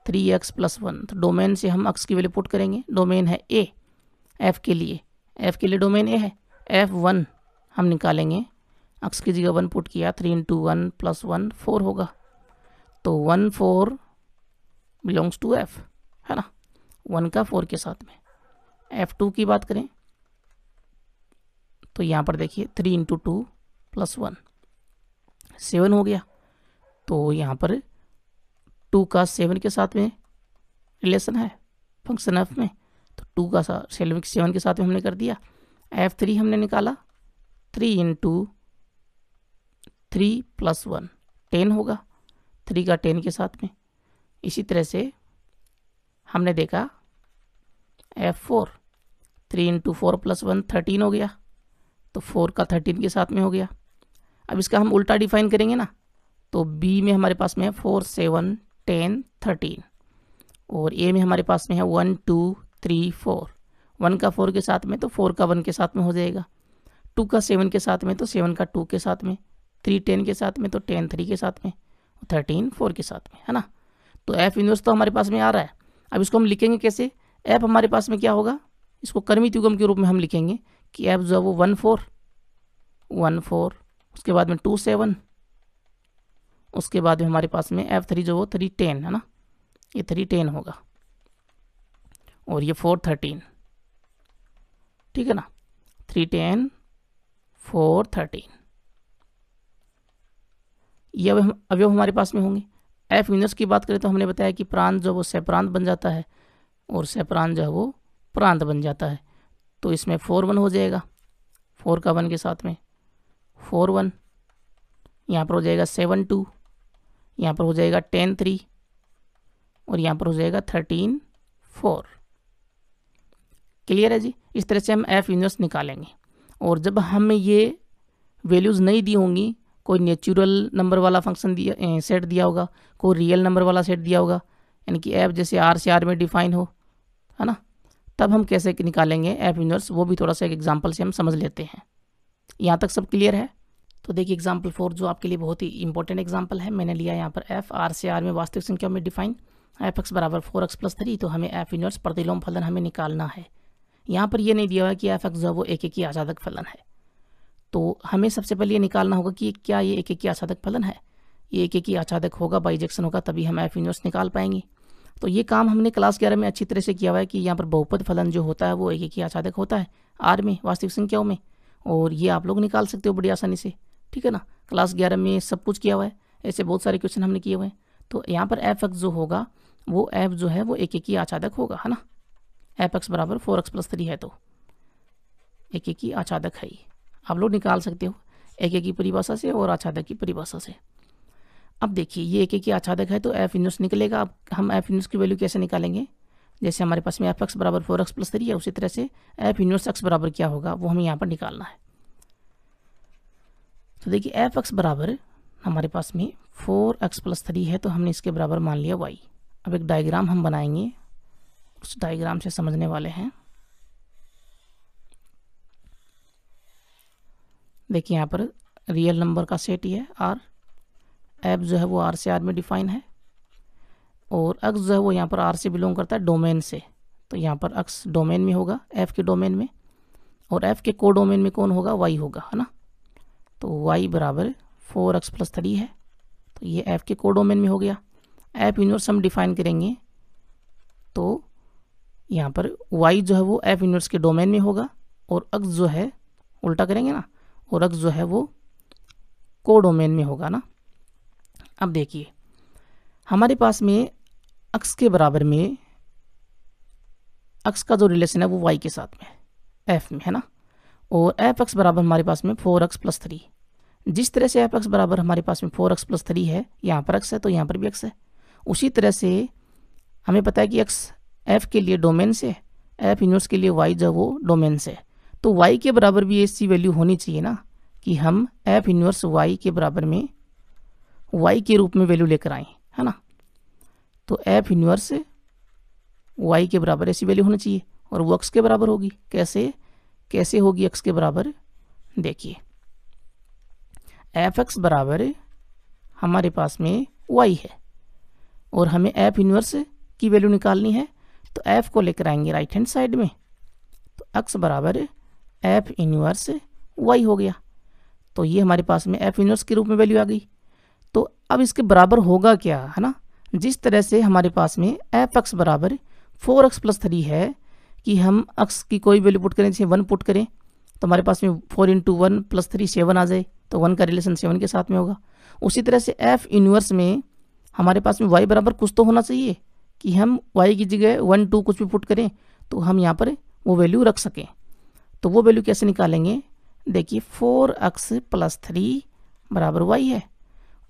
3x+1, तो डोमेन से हम एक्स की वैल्यू पुट करेंगे। डोमेन है ए, एफ के लिए डोमेन ए है, f1 हम निकालेंगे, एक्स की जगह 1 पुट किया, 3 × 1 + 1 4 होगा, तो 1 4 बिलोंग्स टू f, है ना, 1 का 4 के साथ में। f2 की बात करें तो यहाँ पर देखिए 3 × 2 + 1 7 हो गया, तो यहाँ पर 2 का 7 के साथ में रिलेशन है फंक्शन एफ में, तो 2 का 7 के साथ में हमने कर दिया। f3 हमने निकाला, 3 × 3 + 1 10 होगा, 3 का 10 के साथ में। इसी तरह से हमने देखा f4 3 × 4 + 1 13 हो गया, तो 4 का 13 के साथ में हो गया। अब इसका हम उल्टा डिफाइन करेंगे ना, तो B में हमारे पास में है 4 7 10 13, और A में हमारे पास में है 1 2 3 4, 1 का 4 के साथ में तो 4 का 1 के साथ में हो जाएगा, 2 का 7 के साथ में तो 7 का 2 के साथ में, 3 10 के साथ में तो 10 3 के साथ में, 13 4 के साथ में, है ना। तो एफ इनवर्स तो हमारे पास में आ रहा है। अब इसको हम लिखेंगे कैसे? एफ हमारे पास में क्या होगा, इसको कर्मित युग्म के रूप में हम लिखेंगे कि एफ जो है वो 1 4, उसके बाद में 2 7, उसके बाद में हमारे पास में f3 जो वो 3 10 है ना, ये 3 10 होगा, और ये 4 13, ठीक है ना, 3 10 4 13, ये अवयव हमारे पास में होंगे। एफ इनवर्स की बात करें तो हमने बताया कि प्रांत जो वो सहप्रांत बन जाता है, और सहप्रांत जो है वो प्रांत बन जाता है, तो इसमें 4 1 हो जाएगा, 4 का 1 के साथ में 4 1, यहाँ पर हो जाएगा 7 2, यहाँ पर हो जाएगा 10 3, और यहाँ पर हो जाएगा 13 4। क्लियर है जी? इस तरह से हम एफ इनवर्स निकालेंगे। और जब हमें ये वैल्यूज़ नहीं दी होंगी, कोई नेचुरल नंबर वाला फंक्शन दिया सेट दिया होगा, कोई रियल नंबर वाला सेट दिया होगा, यानी कि एफ जैसे आर से आर में डिफाइन हो, है ना, तब हम कैसे निकालेंगे एफ इनवर्स, वो भी थोड़ा सा एक एग्जांपल से हम समझ लेते हैं। यहाँ तक सब क्लियर है? तो देखिए एग्जाम्पल 4 जो आपके लिए बहुत ही इंपॉर्टेंट एग्जाम्पल है, मैंने लिया यहाँ पर एफ आर से आर में वास्तविक संख्या में डिफाइन, एफ एक्स बराबर 4x+3, तो हमें एफ इनवर्स प्रतिलोम फलन हमें निकालना है। यहाँ पर ये नहीं दिया हुआ कि एफ एक्स जो है वो एक ही आसाधक फलन है, तो हमें सबसे पहले ये निकालना होगा कि क्या ये एक ही आसाधक फलन है। ये एक ही आसाधक होगा, बाइजेक्शन होगा, तभी हम एफ इनवर्स निकाल पाएंगे। तो ये काम हमने क्लास 11 में अच्छी तरह से किया हुआ है कि यहाँ पर बहुपद फलन जो होता है वो एक ही आसाधक होता है आर में, वास्तविक संख्याओं में, और ये आप लोग निकाल सकते हो बड़ी आसानी से, ठीक है ना। क्लास 11 में सब कुछ किया हुआ है, ऐसे बहुत सारे क्वेश्चन हमने किए हुए हैं। तो यहाँ पर एफ एक्स जो होगा वो एफ जो है वो एक ही आसाधक होगा, है ना। एफ एक्स बराबर 4x+3 है, तो एक ही आसाधक है, आप लोग निकाल सकते हो एक की परिभाषा से और आसाधक की परिभाषा से। अब देखिए ये एक ही आसाधक है तो एफ इनवर्स निकलेगा। अब हम एफ इनवर्स की वैल्यू कैसे निकालेंगे, जैसे हमारे पास में एफ एक्स बराबर 4x+3 है, उसी तरह से एफ इनवर्स एक्स बराबर क्या होगा वो हमें यहाँ पर निकालना है। तो देखिए एफ एक्स बराबर हमारे पास में 4x+3 है, तो हमने इसके बराबर मान लिया y। अब एक डायग्राम हम बनाएंगे, उस डायग्राम से समझने वाले हैं। देखिए यहाँ पर रियल नंबर का सेट ही है आर, एफ जो है वो आर से आर में डिफाइन है, और एक्स जो है वो यहाँ पर आर से बिलोंग करता है डोमेन से, तो यहाँ पर एक्स डोमेन में होगा एफ के डोमेन में, और एफ के को डोमेन में कौन होगा, वाई होगा, है ना। तो वाई बराबर 4x+3 है, तो ये एफ के को डोमेन में हो गया। एफ इनवर्स हम डिफाइन करेंगे तो यहाँ पर वाई जो है वो एफ इनवर्स के डोमेन में होगा, और एक्स जो है उल्टा करेंगे ना, और एक्स जो है वो को डोमेन में होगा ना। अब देखिए हमारे पास में एक्स के बराबर में एक्स का जो रिलेशन है वो वाई के साथ में एफ में, है ना, और एफ एक्स बराबर हमारे पास में 4x+3। जिस तरह से एफ एक्स बराबर हमारे पास में 4x+3 है, यहाँ पर एक्स है तो यहाँ पर भी एक्स है, उसी तरह से हमें पता है कि एक्स एफ के लिए डोमेन से, एफ इनवर्स के लिए वाई जो वो डोमेन से, तो वाई के बराबर भी ऐसी वैल्यू होनी चाहिए ना कि हम एफ इनवर्स वाई के बराबर में वाई के रूप में वैल्यू लेकर आए, है ना। तो एफ इनवर्स वाई के बराबर ऐसी वैल्यू होनी चाहिए, और वो एक्स के बराबर होगी। कैसे होगी एक्स के बराबर, देखिए एफ एक्स बराबर हमारे पास में वाई है, और हमें एफ इनवर्स की वैल्यू निकालनी है, तो एफ को लेकर आएंगे राइट हैंड साइड में, तो एक्स बराबर एफ इनवर्स वाई हो गया। तो ये हमारे पास में एफ इनवर्स के रूप में वैल्यू आ गई। तो अब इसके बराबर होगा क्या, है ना, जिस तरह से हमारे पास में एफ एक्स बराबर 4x+3 है कि हम एक्स की कोई वैल्यू पुट करें, जैसे 1 पुट करें तो हमारे पास में 4 × 1 + 3 7 आ जाए, तो 1 का रिलेशन 7 के साथ में होगा। उसी तरह से एफ इनवर्स में हमारे पास में y बराबर कुछ तो होना चाहिए कि हम y की जगह 1 2 कुछ भी पुट करें तो हम यहाँ पर वो वैल्यू रख सकें। तो वो वैल्यू कैसे निकालेंगे, देखिए 4x+3 बराबर y है,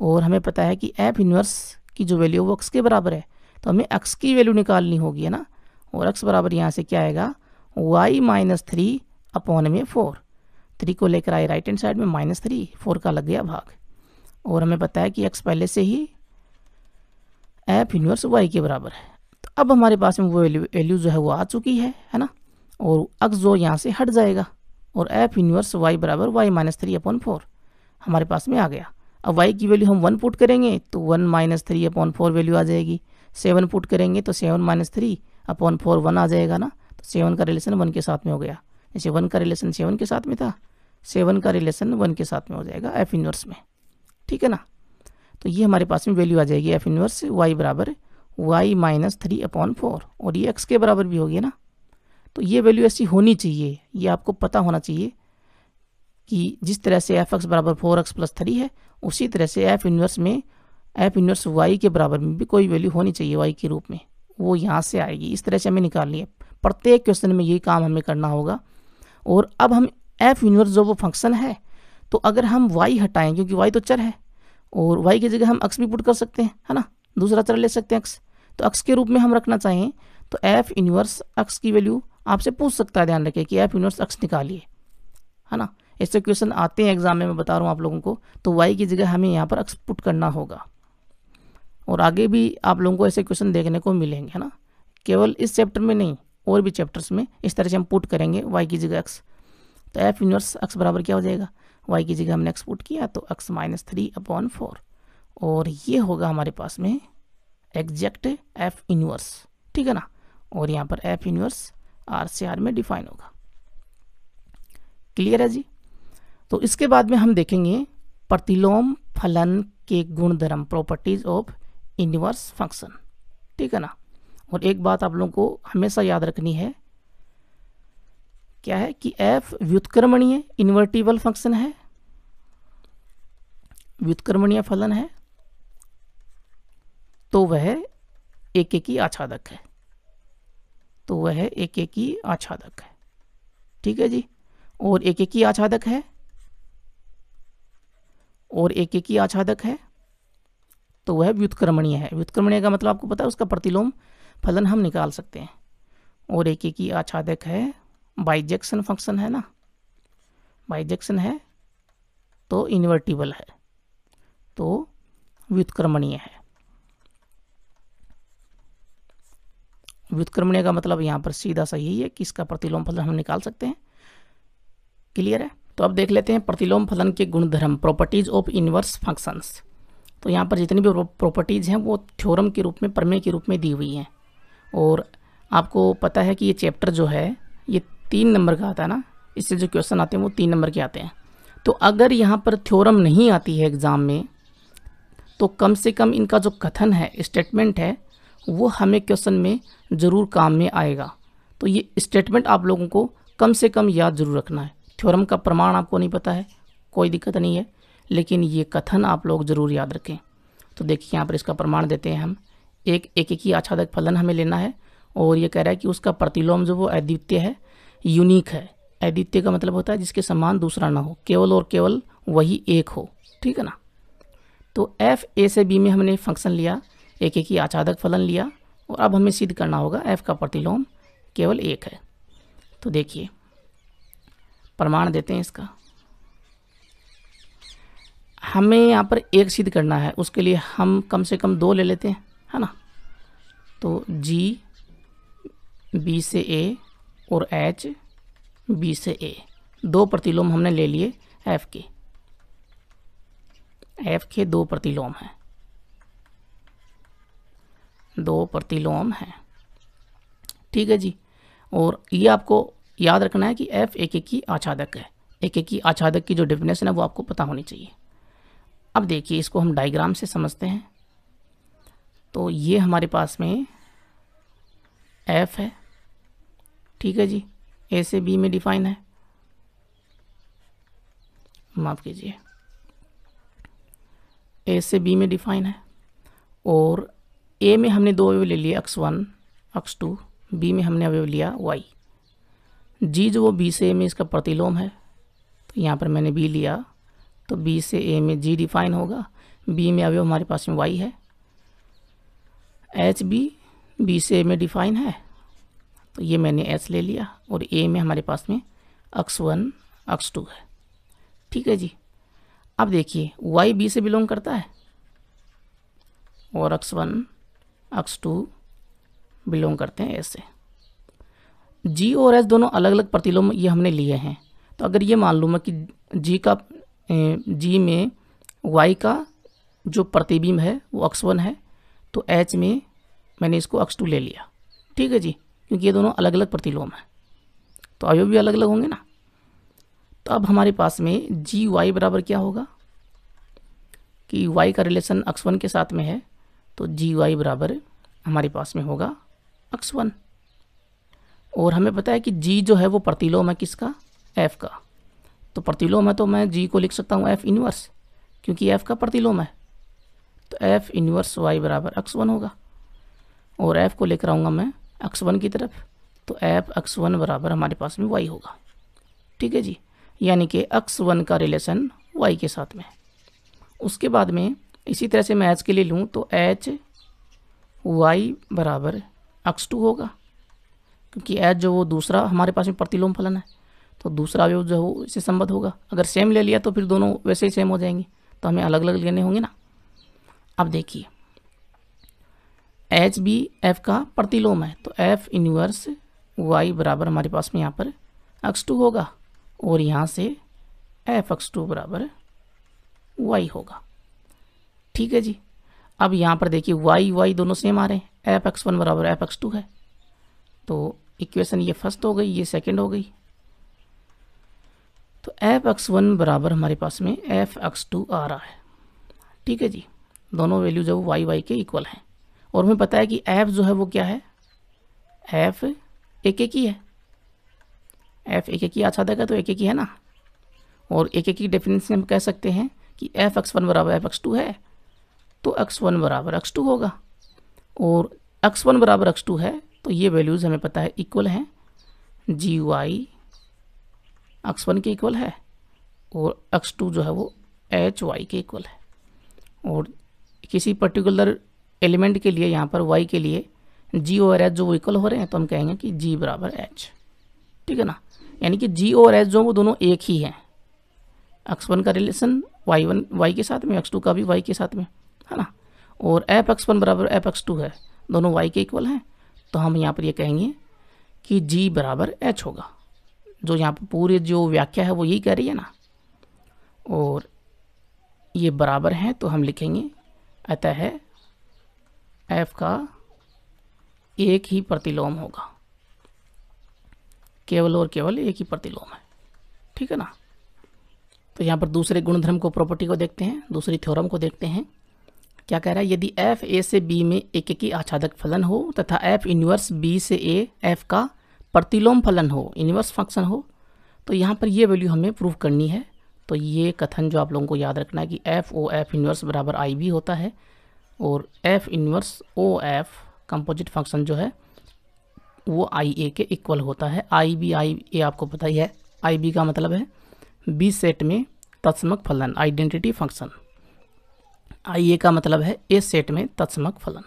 और हमें पता है कि एफ इनवर्स की जो वैल्यू वो x के बराबर है, तो हमें x की वैल्यू निकालनी होगी, है ना, और x बराबर यहाँ से क्या आएगा, y - 3/4। 3 को लेकर आए राइट हैंड साइड में -3, 4 का लग गया भाग, और हमें पता है कि x पहले से ही एफ इनवर्स y के बराबर है। तो अब हमारे पास में वो वैल्यू जो है वो आ चुकी है ना, और x जो यहाँ से हट जाएगा, और एफ इनवर्स y बराबर y - 3/4 हमारे पास में आ गया। अब y की वैल्यू हम 1 पुट करेंगे तो 1 - 3/4 वैल्यू आ जाएगी, 7 पुट करेंगे तो 7 - 3/4 1 आ जाएगा ना, तो 7 का रिलेशन 1 के साथ में हो गया। जैसे 1 का रिलेशन 7 के साथ में था, 7 का रिलेशन 1 के साथ में हो जाएगा एफ इनवर्स में, ठीक है ना। तो ये हमारे पास में वैल्यू आ जाएगी एफ इनवर्स y बराबर y - 3/4, और ये x के बराबर भी होगी ना। तो ये वैल्यू ऐसी होनी चाहिए, ये आपको पता होना चाहिए कि जिस तरह से एफ एक्स बराबर 4x+3 है, उसी तरह से एफ इनवर्स में एफ इनवर्स y के बराबर में भी कोई वैल्यू होनी चाहिए y के रूप में, वो यहाँ से आएगी। इस तरह से हमें निकालनी है, प्रत्येक क्वेश्चन में यही काम हमें करना होगा। और अब हम एफ इनवर्स जो वो फंक्शन है, तो अगर हम y हटाएं, क्योंकि y तो चर है, और y की जगह हम x भी पुट कर सकते हैं, है ना, दूसरा चर ले सकते हैं x, तो x के रूप में हम रखना चाहें तो एफ इनवर्स x की वैल्यू आपसे पूछ सकता है, ध्यान रखें कि एफ इनवर्स x निकालिए, है ना। ऐसे क्वेश्चन आते हैं एग्जाम में, मैं बता रहा हूँ आप लोगों को। तो y की जगह हमें यहाँ पर x पुट करना होगा, और आगे भी आप लोगों को ऐसे क्वेश्चन देखने को मिलेंगे, है ना, केवल इस चैप्टर में नहीं, और भी चैप्टर्स में इस तरह से हम पुट करेंगे y की जगह x। तो एफ इनवर्स x बराबर क्या हो जाएगा, y की जगह हमने x पुट किया तो x - 3/4, और ये होगा हमारे पास में एग्जैक्ट एफ इनवर्स, ठीक है ना, और यहाँ पर एफ इनवर्स आर से आर में डिफाइन होगा। क्लियर है जी। तो इसके बाद में हम देखेंगे प्रतिलोम फलन के गुणधर्म, प्रॉपर्टीज ऑफ इनवर्स फंक्शन, ठीक है ना। और एक बात आप लोगों को हमेशा याद रखनी है, क्या है कि एफ व्युत्क्रमणीय इन्वर्टिबल फंक्शन है, व्युत्क्रमणीय फलन है, तो वह एकेकी आच्छादक है, तो वह एकेकी आच्छादक है, ठीक है जी। और एकेकी आच्छादक है, और एकेकी आच्छादक है तो वह व्युत्क्रमणीय है। व्युत्क्रमणीय का मतलब आपको पता है, उसका प्रतिलोम फलन हम निकाल सकते हैं। और एकेकी आच्छादक है, बाइजेक्शन फंक्शन है ना, बाइजेक्शन है तो इन्वर्टिबल है, तो व्युत्क्रमणीय है। व्युत्क्रमणीय का मतलब यहाँ पर सीधा सा यही है कि इसका प्रतिलोम फलन हम निकाल सकते हैं। क्लियर है। तो अब देख लेते हैं प्रतिलोम फलन के गुणधर्म, प्रॉपर्टीज ऑफ इनवर्स फंक्शंस। तो यहाँ पर जितनी भी प्रॉपर्टीज हैं वो थ्योरम के रूप में, प्रमेय के रूप में दी हुई हैं। और आपको पता है कि ये चैप्टर जो है ये 3 नंबर का आता है ना, इससे जो क्वेश्चन आते हैं वो 3 नंबर के आते हैं। तो अगर यहाँ पर थ्योरम नहीं आती है एग्जाम में, तो कम से कम इनका जो कथन है, स्टेटमेंट है, वो हमें क्वेश्चन में ज़रूर काम में आएगा। तो ये स्टेटमेंट आप लोगों को कम से कम याद जरूर रखना है। थ्योरम का प्रमाण आपको नहीं पता है, कोई दिक्कत नहीं है, लेकिन ये कथन आप लोग ज़रूर याद रखें। तो देखिए यहाँ पर इसका प्रमाण देते हैं हम, एक एकेकी आच्छादक फलन हमें लेना है, और ये कह रहा है कि उसका प्रतिलोम जो वो अद्वितीय है, यूनिक है। अद्वितीय का मतलब होता है जिसके समान दूसरा ना हो, केवल और केवल वही एक हो, ठीक है ना। तो एफ ए से बी में हमने फंक्शन लिया, एकेकी आच्छादक फलन लिया, और अब हमें सिद्ध करना होगा एफ का प्रतिलोम केवल एक है। तो देखिए प्रमाण देते हैं इसका, हमें यहाँ पर एक सिद्ध करना है, उसके लिए हम कम से कम 2 ले लेते हैं, है ना। तो जी बी से ए और एच बी से ए, 2 प्रतिलोम हमने ले लिए एफ के, एफ के 2 प्रतिलोम हैं, 2 प्रतिलोम हैं, ठीक है जी। और ये आपको याद रखना है कि एफ एकेकी आच्छादक है। एकेकी आच्छादक की जो डेफिनेशन है वो आपको पता होनी चाहिए। अब देखिए इसको हम डायग्राम से समझते हैं। तो ये हमारे पास में एफ है, ठीक है जी, ए से बी में डिफाइन है, माफ कीजिए, ए से बी में डिफाइन है। और ए में हमने 2 अवयव ले लिए, x1 x2, बी में हमने अवयव लिया y। जी जो वो बी से ए में इसका प्रतिलोम है, तो यहाँ पर मैंने बी लिया, तो बी से ए में जी डिफाइन होगा, बी में अवयव हमारे पास में y है। एच बी से ए में डिफाइन है, तो ये मैंने एच ले लिया, और ए में हमारे पास में x1 x2 है, ठीक है जी। अब देखिए y बी से बिलोंग करता है, और x1 x2 बिलोंग करते हैं ऐसे। जी और एच दोनों अलग अलग प्रतिलोम ये हमने लिए हैं। तो अगर ये मान लूँ मैं कि जी में y का जो प्रतिबिंब है वो x1 है, तो h में मैंने इसको x2 ले लिया, ठीक है जी, क्योंकि ये दोनों अलग अलग प्रतिलोम हैं, तो अवयव भी अलग अलग होंगे ना। तो अब हमारे पास में जी वाई बराबर क्या होगा कि y का रिलेशन x1 के साथ में है, तो जी वाई बराबर हमारे पास में होगा x1। और हमें पता है कि g जो है वो प्रतिलोम है किसका, f का। तो प्रतिलोम है तो मैं g को लिख सकता हूँ f इनवर्स, क्योंकि f का प्रतिलोम है, तो f इनवर्स y बराबर x1 होगा। और f को लेकर आऊँगा मैं x1 की तरफ, तो f x1 बराबर हमारे पास में y होगा, ठीक है जी। यानी कि x1 का रिलेशन y के साथ में। उसके बाद में इसी तरह से मैं h के लिए लूँ, तो h y बराबर x2 होगा, क्योंकि h जो वो दूसरा हमारे पास में प्रतिलोम फलन है, तो दूसरा अवयव जो हो इससे संबद्ध होगा। अगर सेम ले लिया तो फिर दोनों वैसे ही सेम हो जाएंगे, तो हमें अलग अलग लेने होंगे ना। अब देखिए एच बी एफ का प्रतिलोम है, तो एफ इनवर्स y बराबर हमारे पास में यहाँ पर x2 होगा, और यहाँ से एफ x2 बराबर y होगा, ठीक है जी। अब यहाँ पर देखिए y दोनों सेम आ रहे हैं, f(x1) बराबर f(x2) है। तो इक्वेशन ये फर्स्ट हो गई, ये सेकंड हो गई। तो f(x1) बराबर हमारे पास में f(x2) आ रहा है। ठीक है जी, दोनों वैल्यू जो y के इक्वल हैं। और हमें पता है कि f जो है वो क्या है, f एक ही है, f एक ही आच्छादक है, तो एक ही है ना। और एक की डेफिनेशन हम कह सकते हैं कि f(x1) बराबर f(x2) है, तो x1 बराबर x2 होगा। और x1 बराबर x2 है तो ये वैल्यूज़ हमें पता है इक्वल हैं, gy x1 के इक्वल है और x2 जो है वो hy के इक्वल है। और किसी पर्टिकुलर एलिमेंट के लिए यहाँ पर y के लिए g और h जो वो इक्वल हो रहे हैं, तो हम कहेंगे कि g बराबर h। ठीक है ना, यानी कि g और h जो वो दोनों एक ही हैं। x1 का रिलेशन y के साथ में, x2 का भी y के साथ में, है ना। और f(x1) बराबर f(x2) है, दोनों y के इक्वल हैं, तो हम यहाँ पर ये कहेंगे कि g बराबर h होगा। जो यहाँ पर पूरी जो व्याख्या है वो यही कह रही है ना। और ये बराबर हैं तो हम लिखेंगे अतः f का एक ही प्रतिलोम होगा, केवल और केवल एक ही प्रतिलोम है। ठीक है ना। तो यहाँ पर दूसरे गुणधर्म को, प्रॉपर्टी को देखते हैं, दूसरी थ्योरम को देखते हैं। क्या कह रहा है, यदि f a से b में एक ही आच्छादक फलन हो तथा f इन्वर्स b से a f का प्रतिलोम फलन हो, इन्वर्स फंक्शन हो, तो यहाँ पर ये वैल्यू हमें प्रूव करनी है। तो ये कथन जो आप लोगों को याद रखना है कि f o f इन्वर्स बराबर i b होता है और f inverse o f composite function जो है वो i a के इक्वल होता है। i a आपको पता ही है, i b का मतलब है बी सेट में तत्समक फलन, आइडेंटिटी फंक्शन। आई ए का मतलब है ए सेट में तत्समक फलन।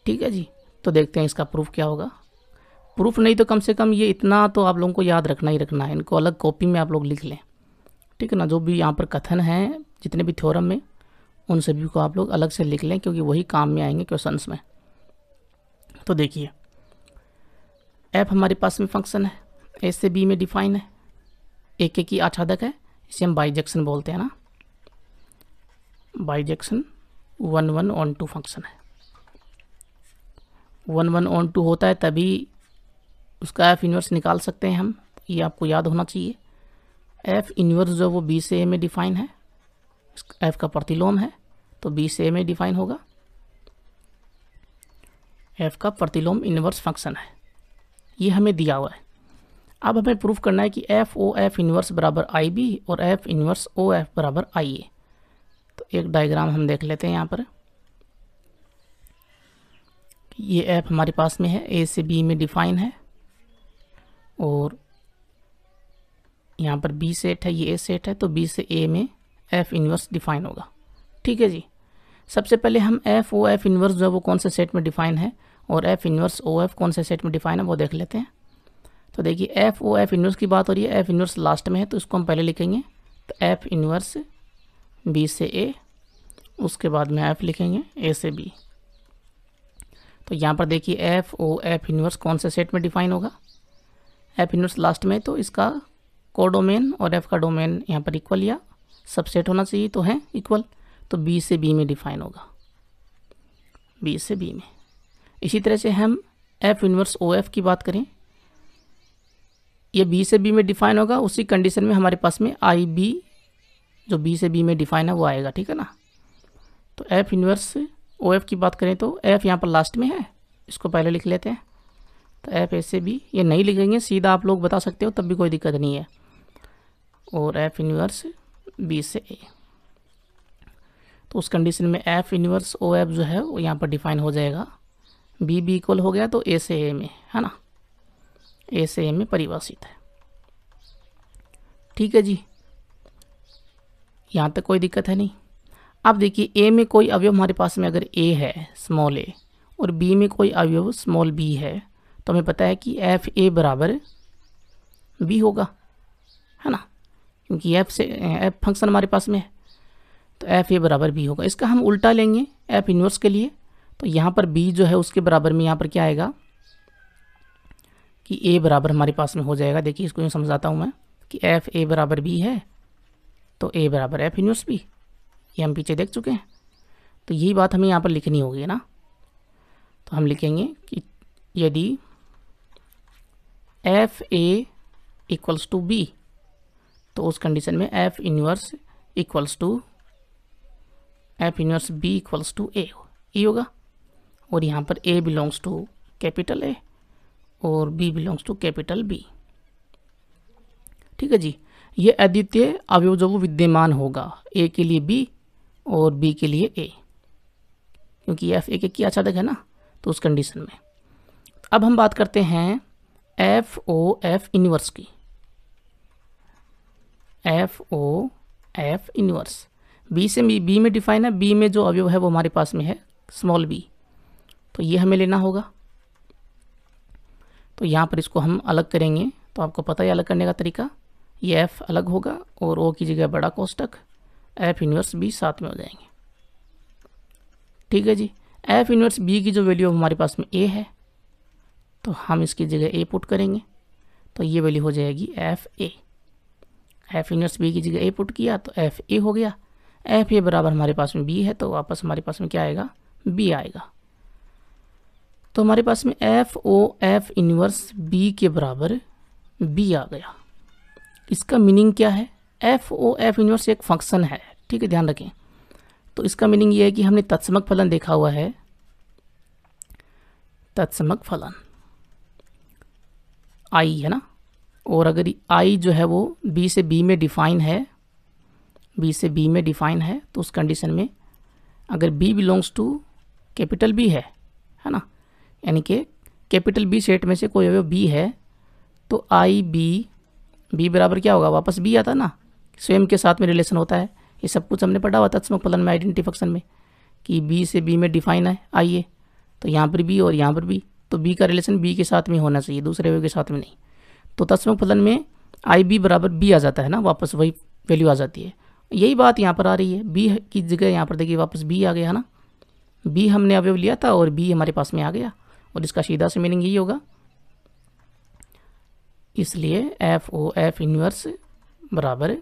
ठीक है जी, तो देखते हैं इसका प्रूफ क्या होगा। प्रूफ नहीं तो कम से कम ये इतना तो आप लोगों को याद रखना ही रखना है, इनको अलग कॉपी में आप लोग लिख लें। ठीक है ना, जो भी यहाँ पर कथन हैं जितने भी थ्योरम में, उन सभी को आप लोग अलग से लिख लें, क्योंकि वही काम में आएंगे क्वेश्चंस में। तो देखिए f हमारे पास में फंक्शन है, a से b में डिफाइन है, एक ही आच्छादक है, इसे हम बाइजेक्शन बोलते हैं ना। बाइजेक्शन 1-1-on-2 फंक्शन है। 1-1-on-2 होता है तभी उसका f इन्वर्स निकाल सकते हैं हम, ये आपको याद होना चाहिए। f इन्वर्स जो वो b से a में डिफाइन है, f का प्रतिलोम है तो b से a में डिफाइन होगा। f का प्रतिलोम इन्वर्स फंक्शन है, ये हमें दिया हुआ है। अब हमें प्रूफ करना है कि f o f इन्वर्स बराबर आई बी और f इन्वर्स o f बराबर आई ए। तो एक डायग्राम हम देख लेते हैं यहाँ पर। ये f हमारे पास में है, a से b में डिफाइन है और यहाँ पर b सेट है, ये a सेट है, तो b से a में f इन्वर्स डिफाइन होगा। ठीक है जी, सबसे पहले हम f o f इन्वर्स जो है वो कौन से सेट में डिफाइन है और f इन्वर्स o f कौन से सेट में डिफाइन है वो देख लेते हैं। तो देखिए f o f इन्वर्स की बात हो रही है, f इन्वर्स लास्ट में है तो इसको हम पहले लिखेंगे। तो f इन्वर्स b से a, उसके बाद में f लिखेंगे a से b। तो यहाँ पर देखिए f o f इन्वर्स कौन से सेट में डिफाइन होगा, f इन्वर्स लास्ट में, तो इसका कोडोमेन और f का डोमेन यहाँ पर इक्वल या सबसेट होना चाहिए, तो है इक्वल, तो b से b में डिफाइन होगा, b से b में। इसी तरह से हम f इन्वर्स o f की बात करें, ये b से b में डिफाइन होगा, उसी कंडीशन में हमारे पास में आई बी जो b से b में डिफाइन है वो आएगा। ठीक है ना। तो f इन्वर्स o f की बात करें तो f यहाँ पर लास्ट में है, इसको पहले लिख लेते हैं। तो f a से b, ये नहीं लिखेंगे, सीधा आप लोग बता सकते हो, तब भी कोई दिक्कत नहीं है। और f इन्वर्स b से a, तो उस कंडीशन में f इन्वर्स o f जो है वो यहाँ पर डिफाइन हो जाएगा, b b इक्वल हो गया तो a से a में, है ना, a से a में परिभाषित है। ठीक है जी, यहाँ तक कोई दिक्कत है नहीं। अब देखिए a में कोई अवयव हमारे पास में अगर a है, स्मॉल a, और b में कोई अवयव स्मॉल b है, तो हमें पता है कि f a बराबर b होगा, है ना, क्योंकि f फंक्शन हमारे पास में है, तो f a बराबर b होगा। इसका हम उल्टा लेंगे f इन्वर्स के लिए, तो यहाँ पर b जो है उसके बराबर में यहाँ पर क्या आएगा कि a बराबर हमारे पास में हो जाएगा। देखिए इसको यूँ समझाता हूँ मैं कि f a बराबर b है तो a बराबर f इन्वर्स b, ये हम पीछे देख चुके हैं। तो यही बात हमें यहाँ पर लिखनी होगी ना। तो हम लिखेंगे कि यदि F A equals to B, तो उस कंडीशन में F inverse equals to F inverse B equals to A होगा। और यहाँ पर A belongs to capital A और B belongs to capital B. ठीक है जी। ये अद्वितीय अवयव जो वो विद्यमान होगा, ए के लिए बी और बी के लिए ए, क्योंकि एफ ए की आच्छादक है ना, तो उस कंडीशन में। अब हम बात करते हैं एफ ओ एफ इन्वर्स की। F O F inverse B से बी में डिफाइन है, बी में जो अवयव है वो हमारे पास में है स्मॉल बी, तो ये हमें लेना होगा। तो यहाँ पर इसको हम अलग करेंगे, तो आपको पता है अलग करने का तरीका, ये एफ अलग होगा और ओ की जगह बड़ा कोष्टक, एफ इन्वर्स बी साथ में हो जाएंगे। ठीक है जी। एफ इन्वर्स बी की जो वैल्यू हमारे पास में ए है, तो हम इसकी जगह ए पुट करेंगे, तो ये वैल्यू हो जाएगी F A. F inverse B की जगह ए पुट किया तो एफ ए हो गया। एफ ए बराबर हमारे पास में बी है, तो वापस हमारे पास में क्या आएगा, बी आएगा। तो हमारे पास में F O F inverse B के बराबर बी आ गया। इसका मीनिंग क्या है, एफ ओ एफ इन्वर्स एक फंक्शन है, ठीक है, ध्यान रखें। तो इसका मीनिंग ये है कि हमने तत्समक फलन देखा हुआ है, तत्समक फलन आई है ना, और अगर आई जो है वो बी से बी में डिफाइन है, बी से बी में डिफाइन है, तो उस कंडीशन में अगर B belongs to capital B है ना, यानी कि कैपिटल बी सेट में से कोई अवयव बी है, तो आई बी बराबर क्या होगा, वापस बी आता ना, स्वयं के साथ में रिलेशन होता है। ये सब कुछ हमने पढ़ा हुआ तत्समक फलन में, आइडेंटिटी फंक्शन में, कि बी से बी में डिफाइन है आइए, तो यहाँ पर बी और यहाँ पर बी, तो बी का रिलेशन बी के साथ में होना चाहिए, दूसरे अवयव के साथ में नहीं। तो तत्समक फलन में आई बी बराबर बी आ जाता है ना, वापस वही वैल्यू आ जाती है। यही बात यहाँ पर आ रही है, बी की जगह यहाँ पर देखिए वापस बी आ गया है ना, बी हमने अवयव लिया था और बी हमारे पास में आ गया, और इसका सीधा से मीनिंग यही होगा। इसलिए एफ ओ एफ इन्वर्स बराबर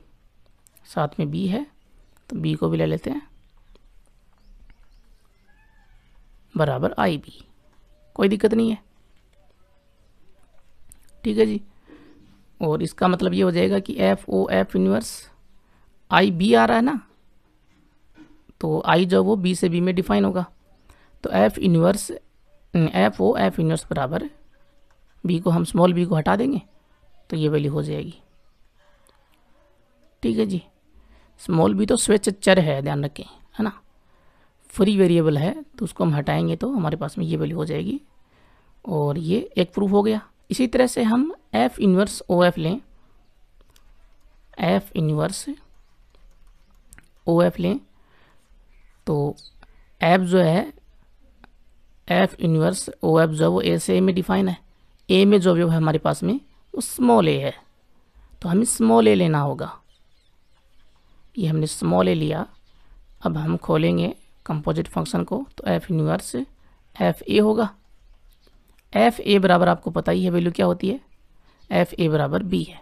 साथ में बी है, तो बी को भी ले लेते हैं, बराबर आई बी, कोई दिक्कत नहीं है। ठीक है जी। और इसका मतलब ये हो जाएगा कि एफ ओ एफ इन्वर्स आई बी आ रहा है ना, तो आई जो वो बी से बी में डिफाइन होगा, तो F inverse F O F inverse बराबर बी को हम स्मॉल बी को हटा देंगे, तो ये वैल्यू हो जाएगी। ठीक है जी। स्मॉल बी तो स्वेच्छ चर है, ध्यान रखें, है ना, फ्री वेरिएबल है, तो उसको हम हटाएंगे तो हमारे पास में ये वैल्यू हो जाएगी, और ये एक प्रूफ हो गया। इसी तरह से हम एफ इन्वर्स ओ एफ लें, एफ इन्वर्स ओ एफ लें, तो एफ जो है एफ इन्वर्स ओ एफ जो है वो ए से ए में डिफाइन है, ए में जो अवयव है हमारे पास में वो स्मॉल ए है, तो हमें स्मॉल ए लेना होगा। ये हमने स्मॉल ए लिया, अब हम खोलेंगे कंपोजिट फंक्शन को, तो एफ इन्वर्स एफ ए होगा। एफ ए बराबर आपको पता ही है वैल्यू क्या होती है, एफ ए बराबर बी है,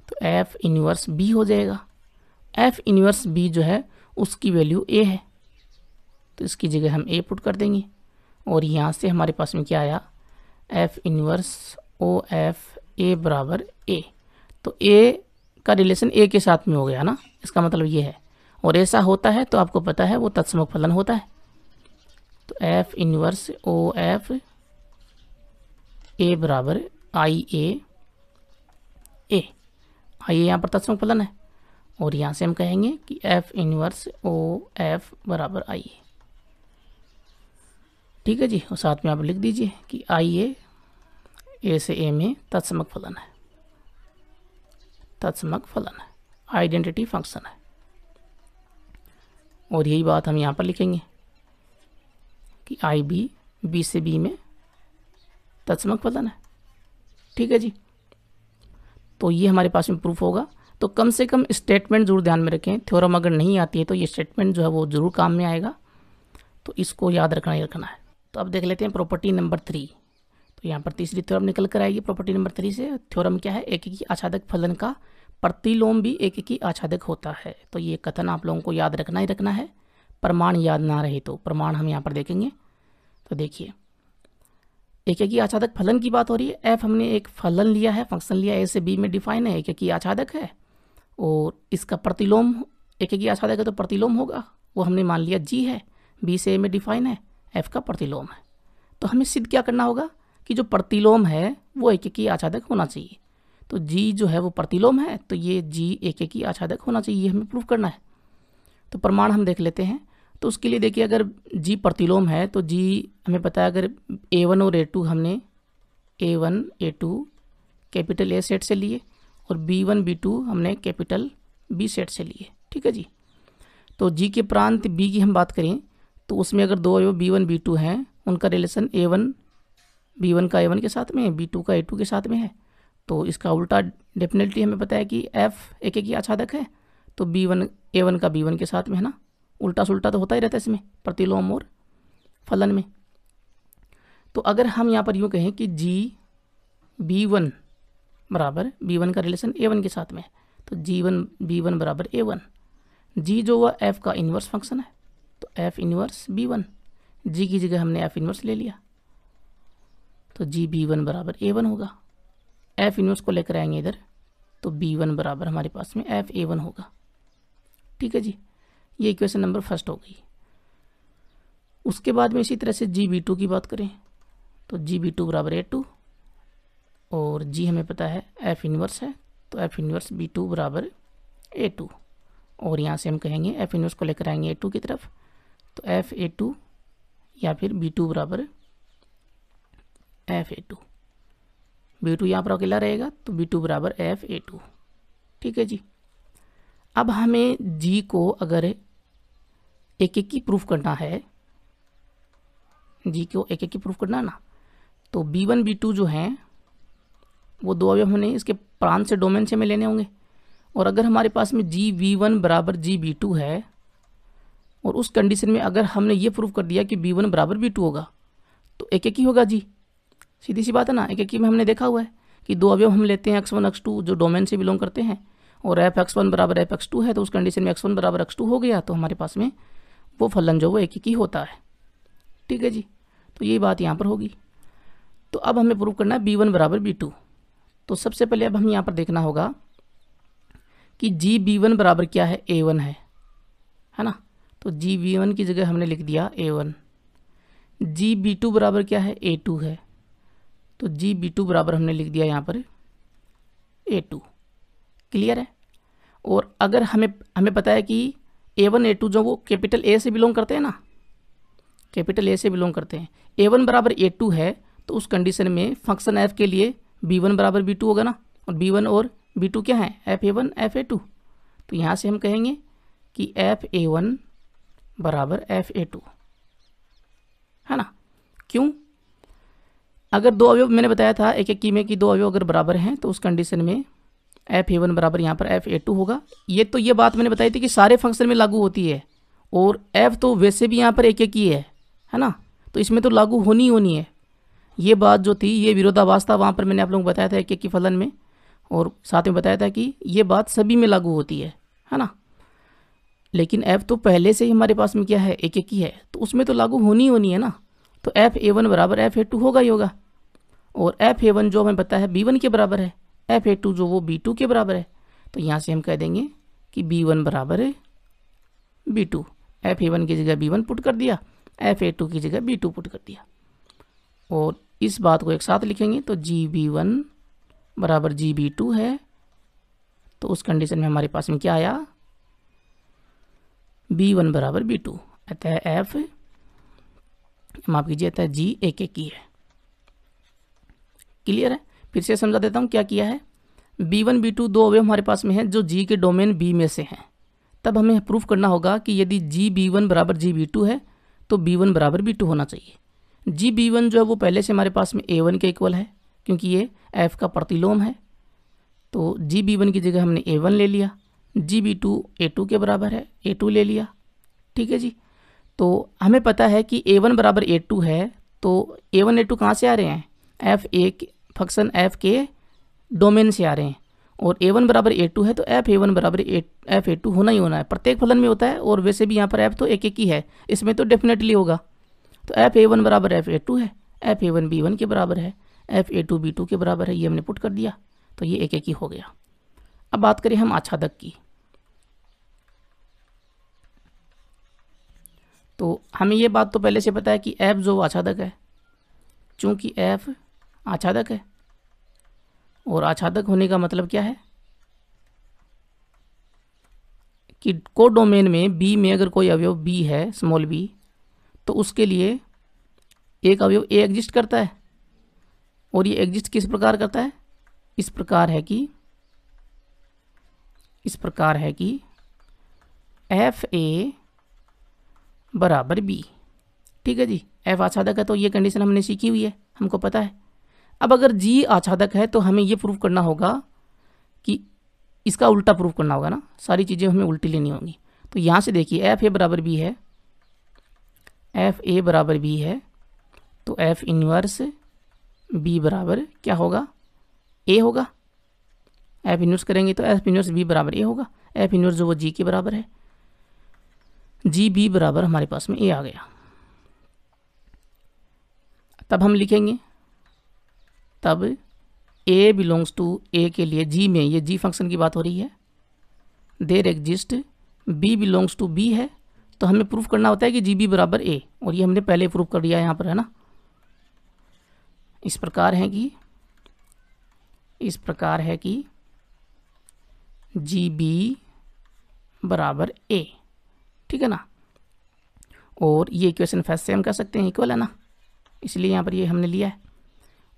तो एफ इन्वर्स बी हो जाएगा। एफ इन्वर्स बी जो है उसकी वैल्यू ए है, तो इसकी जगह हम ए पुट कर देंगे, और यहाँ से हमारे पास में क्या आया, F inverse O F A बराबर ए, तो ए का रिलेशन ए के साथ में हो गया ना, इसका मतलब ये है, और ऐसा होता है तो आपको पता है वो तत्समक फलन होता है। तो F inverse O F A बराबर आई ए यहाँ पर तत्समक फलन है, और यहाँ से हम कहेंगे कि एफ इन्वर्स ओ एफ बराबर आई ए। ठीक है जी, और साथ में आप लिख दीजिए कि आई ए से ए में तत्समक फलन है, तत्समक फलन है, आइडेंटिटी फंक्शन है, और यही बात हम यहाँ पर लिखेंगे कि आई बी से बी में तत्समक फलन है। ठीक है जी। तो ये हमारे पास में प्रूफ होगा, तो कम से कम स्टेटमेंट जरूर ध्यान में रखें, थ्योरम अगर नहीं आती है तो ये स्टेटमेंट जो है वो जरूर काम में आएगा, तो इसको याद रखना ही रखना है। तो अब देख लेते हैं प्रॉपर्टी नंबर 3। तो यहाँ पर तीसरी थ्योरम निकल कर आएगी प्रॉपर्टी नंबर 3 से। थ्योरम क्या है, एक ही आच्छादक फलन का प्रतिलोम भी एकेकी आच्छादक होता है। तो ये कथन आप लोगों को याद रखना ही रखना है, प्रमाण याद ना रहे तो प्रमाण हम यहाँ पर देखेंगे। तो देखिए एकेकी आच्छादक फलन की बात हो रही है। एफ हमने एक फलन लिया है, फंक्शन लिया, ए से बी में डिफाइन है, एकेकी आच्छादक है, और इसका प्रतिलोम एकेकी आच्छादक है तो प्रतिलोम होगा, वो हमने मान लिया जी है, बी से ए में डिफाइन है, एफ का प्रतिलोम है। तो हमें सिद्ध क्या करना होगा कि जो प्रतिलोम है वो एकेकी आच्छादक होना चाहिए। तो जी जो है वो प्रतिलोम है, तो ये जी एकेकी आच्छादक होना चाहिए, ये हमें प्रूव करना है। तो प्रमाण हम देख लेते हैं। तो उसके लिए देखिए अगर जी प्रतिलोम है तो जी हमें पता है, अगर A1 और A2 हमने A1 A2 capital A set से लिए और B1 B2 हमने कैपिटल बी सेट से लिए, ठीक है जी। तो जी के प्रांत बी की हम बात करें तो उसमें अगर दो अवयव B1 B2 हैं, उनका रिलेशन A1 B1 का A1 के साथ में है, B2 का A2 के साथ में है। तो इसका उल्टा डेफिनेटली हमें पता है कि F एकेकी आच्छादक है, तो B1 A1 का B1 के साथ में है ना, उल्टा सुल्टा तो होता ही रहता है इसमें प्रतिलोम और फलन में। तो अगर हम यहाँ पर यूँ कहें कि जी B1 बराबर B1 का रिलेशन A1 के साथ में है, तो G1 B1 बराबर A1, जी जो वह F का इन्वर्स फंक्शन है, तो F इन्वर्स B1, जी की जगह हमने F इन्वर्स ले लिया, तो जी B1 बराबर A1 होगा। F इन्वर्स को लेकर आएंगे इधर, तो B1 बराबर हमारे पास में F A1 होगा, ठीक है जी। ये इक्वेशन नंबर फर्स्ट हो गई। उसके बाद में इसी तरह से जी B2 की बात करें तो जी B2 बराबर A2, और जी हमें पता है F इन्वर्स है, तो F इन्वर्स B2 बराबर A2, और यहाँ से हम कहेंगे F इन्वर्स को लेकर आएंगे A2 की तरफ, तो F A2 या फिर B2 बराबर F A2, B2 यहाँ पर अकेला रहेगा तो B2 बराबर F A2, ठीक है जी। अब हमें जी को अगर एक एक की प्रूफ करना है, जी को एक एक की प्रूफ करना ना, तो B1 B2 जो हैं वो दो अवयव हमने इसके प्रांत से डोमेन से में लेने होंगे। और अगर हमारे पास में जी B1 बराबर जी B2 है, और उस कंडीशन में अगर हमने ये प्रूफ कर दिया कि B1 बराबर B2 होगा, तो एक एक ही होगा जी, सीधी सी बात है ना। एक एक ही में हमने देखा हुआ है कि दो अवयव हम लेते हैं x1 x2 जो डोमेन से बिलोंग करते हैं, और fx1 बराबर fx2 है, तो उस कंडीशन में x1 बराबर x2 हो गया, तो हमारे पास में वो फलन जो वो एक ही होता है, ठीक है जी। तो ये बात यहाँ पर होगी। तो अब हमें प्रूव करना है B1 बराबर B2। तो सबसे पहले अब हमें यहाँ पर देखना होगा कि जी B1 बराबर क्या है, A1 है ना। तो जी B1 की जगह हमने लिख दिया A1। जी B2 बराबर क्या है, A2 है, तो जी B2 बराबर हमने लिख दिया यहाँ पर A2, क्लियर है। और अगर हमें पता है कि A1 A2 जो वो कैपिटल ए से बिलोंग करते हैं ना, कैपिटल ए से बिलोंग करते हैं, A1 बराबर A2 है, तो उस कंडीशन में फंक्शन f के लिए B1 बराबर B2 होगा ना, और B1 और B2 क्या है, F1 F2। तो यहाँ से हम कहेंगे कि F1 बराबर F2, है ना। क्यों? अगर दो अवयव मैंने बताया था एक एक की में कि दो अवयव अगर बराबर हैं तो उस कंडीशन में F1 बराबर यहाँ पर F2 होगा। ये बात मैंने बताई थी कि सारे फंक्शन में लागू होती है, और F तो वैसे भी यहाँ पर एक एक ही है ना, तो इसमें तो लागू होनी है। ये बात जो थी ये विरोधाभास था, वहाँ पर मैंने आप लोगों को बताया था एक एक की फलन में, और साथ में बताया था कि ये बात सभी में लागू होती है ना। लेकिन F तो पहले से ही हमारे पास में क्या है, एक एक ही है, तो उसमें तो लागू होनी है ना। तो F1 बराबर F2 होगा ही होगा, और F1 जो हमें पता है B1 के बराबर है, F2 जो वो B2 के बराबर है, तो यहाँ से हम कह देंगे कि B1 बराबर है B2। F1 की जगह B1 पुट कर दिया, F2 की जगह B2 पुट कर दिया, और इस बात को एक साथ लिखेंगे तो GB1 बराबर GB2 है। तो उस कंडीशन में हमारे पास में क्या आया, B1 बराबर B2, अतः F माफ कीजिए, अतः G एक एक ही है। क्लियर है? फिर से समझा देता हूँ क्या किया है। B1 B2 दो अवयव हमारे पास में है जो G के डोमेन B में से हैं, तब हमें प्रूफ करना होगा कि यदि जी B1 बराबर जी B2 है तो B1 बराबर B2 होना चाहिए। जी B1 जो है वो पहले से हमारे पास में A1 के इक्वल है, क्योंकि ये F का प्रतिलोम है, तो जी B1 की जगह हमने A1 ले लिया। जी B2 A2 के बराबर है, A2 ले लिया, ठीक है जी। तो हमें पता है कि A1 बराबर A2 है, तो A1 A2 कहाँ से आ रहे हैं, फंक्शन F के डोमेन से आ रहे हैं, और A1 बराबर A2 है तो एफ A1 बराबर एफ A2 होना ही होना है, प्रत्येक फलन में होता है। और वैसे भी यहाँ पर एफ तो एक एक ही है, इसमें तो डेफिनेटली होगा। तो एफ A1 बराबर एफ A2 है, एफ A1 B1 के बराबर है, एफ A2 B2 के बराबर है, ये हमने पुट कर दिया तो ये एक एक ही हो गया। अब बात करें हम आच्छादक की, तो हमें ये बात तो पहले से पता है कि एफ जो आच्छादक है, चूंकि एफ आच्छादक है और आच्छादक होने का मतलब क्या है कि कोडोमेन में बी में अगर कोई अवयव बी है, स्मॉल बी, तो उसके लिए एक अवयव ए एग्जिस्ट करता है। और ये एग्जिस्ट किस प्रकार करता है, इस प्रकार है कि एफ ए बराबर बी। ठीक है जी, एफ आच्छादक है तो ये कंडीशन हमने सीखी हुई है, हमको पता है। अब अगर जी आच्छादक है तो हमें ये प्रूव करना होगा कि इसका उल्टा प्रूव करना होगा ना, सारी चीज़ें हमें उल्टी लेनी होंगी। तो यहाँ से देखिए एफ ए बराबर बी है, एफ ए बराबर बी है तो एफ इन्वर्स बी बराबर क्या होगा, ए होगा। एफ इन्वर्स करेंगे तो एफ इन्वर्स बी बराबर ए होगा। एफ इन्वर्स जो वो जी के बराबर है, जी बी बराबर हमारे पास में ए आ गया। तब हम लिखेंगे, तब ए बिलोंग्स टू ए के लिए जी में, ये जी फंक्शन की बात हो रही है, there exist B belongs to B है, तो हमें प्रूफ करना होता है कि जी बी बराबर ए, और ये हमने पहले प्रूफ कर दिया यहाँ पर, है ना। इस प्रकार है कि जी बी बराबर ए, ठीक है ना। और ये इक्वेशन फर्स्ट से हम कह सकते हैं इक्वल है ना, इसलिए यहाँ पर ये हमने लिया है।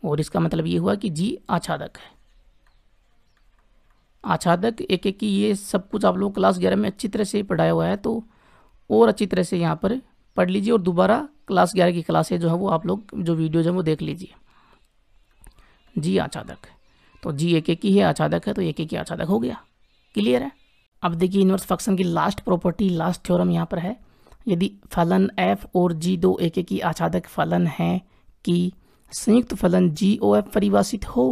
और इसका मतलब ये हुआ कि जी आच्छादक है। आच्छादक एक एक की ये सब कुछ आप लोग क्लास 11 में अच्छी तरह से पढ़ाया हुआ है, तो और अच्छी तरह से यहाँ पर पढ़ लीजिए और दोबारा क्लास 11 की क्लासेज जो है वो आप लोग जो वीडियोज हैं वो देख लीजिए। जी आच्छादक है तो जी एक एक ही है, आच्छादक है तो एक एक ही आच्छादक हो गया। क्लियर है। अब देखिए इन्वर्स फंक्शन की लास्ट प्रॉपर्टी, लास्ट थ्योरम यहाँ पर है। यदि फलन f और g दो एक एक ही आच्छादक फलन हैं कि संयुक्त फलन GOF परिभाषित हो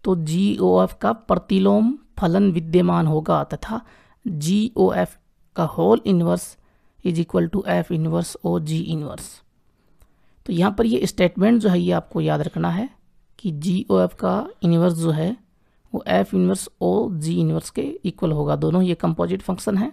तो GOF का प्रतिलोम फलन विद्यमान होगा तथा GOF का whole inverse is equal to f inverse और g इन्वर्स। तो यहाँ पर ये स्टेटमेंट जो है ये आपको याद रखना है कि GOF का इन्वर्स जो है वो f इन्वर्स और g इन्वर्स के इक्वल होगा, दोनों ये कंपोजिट फंक्शन है।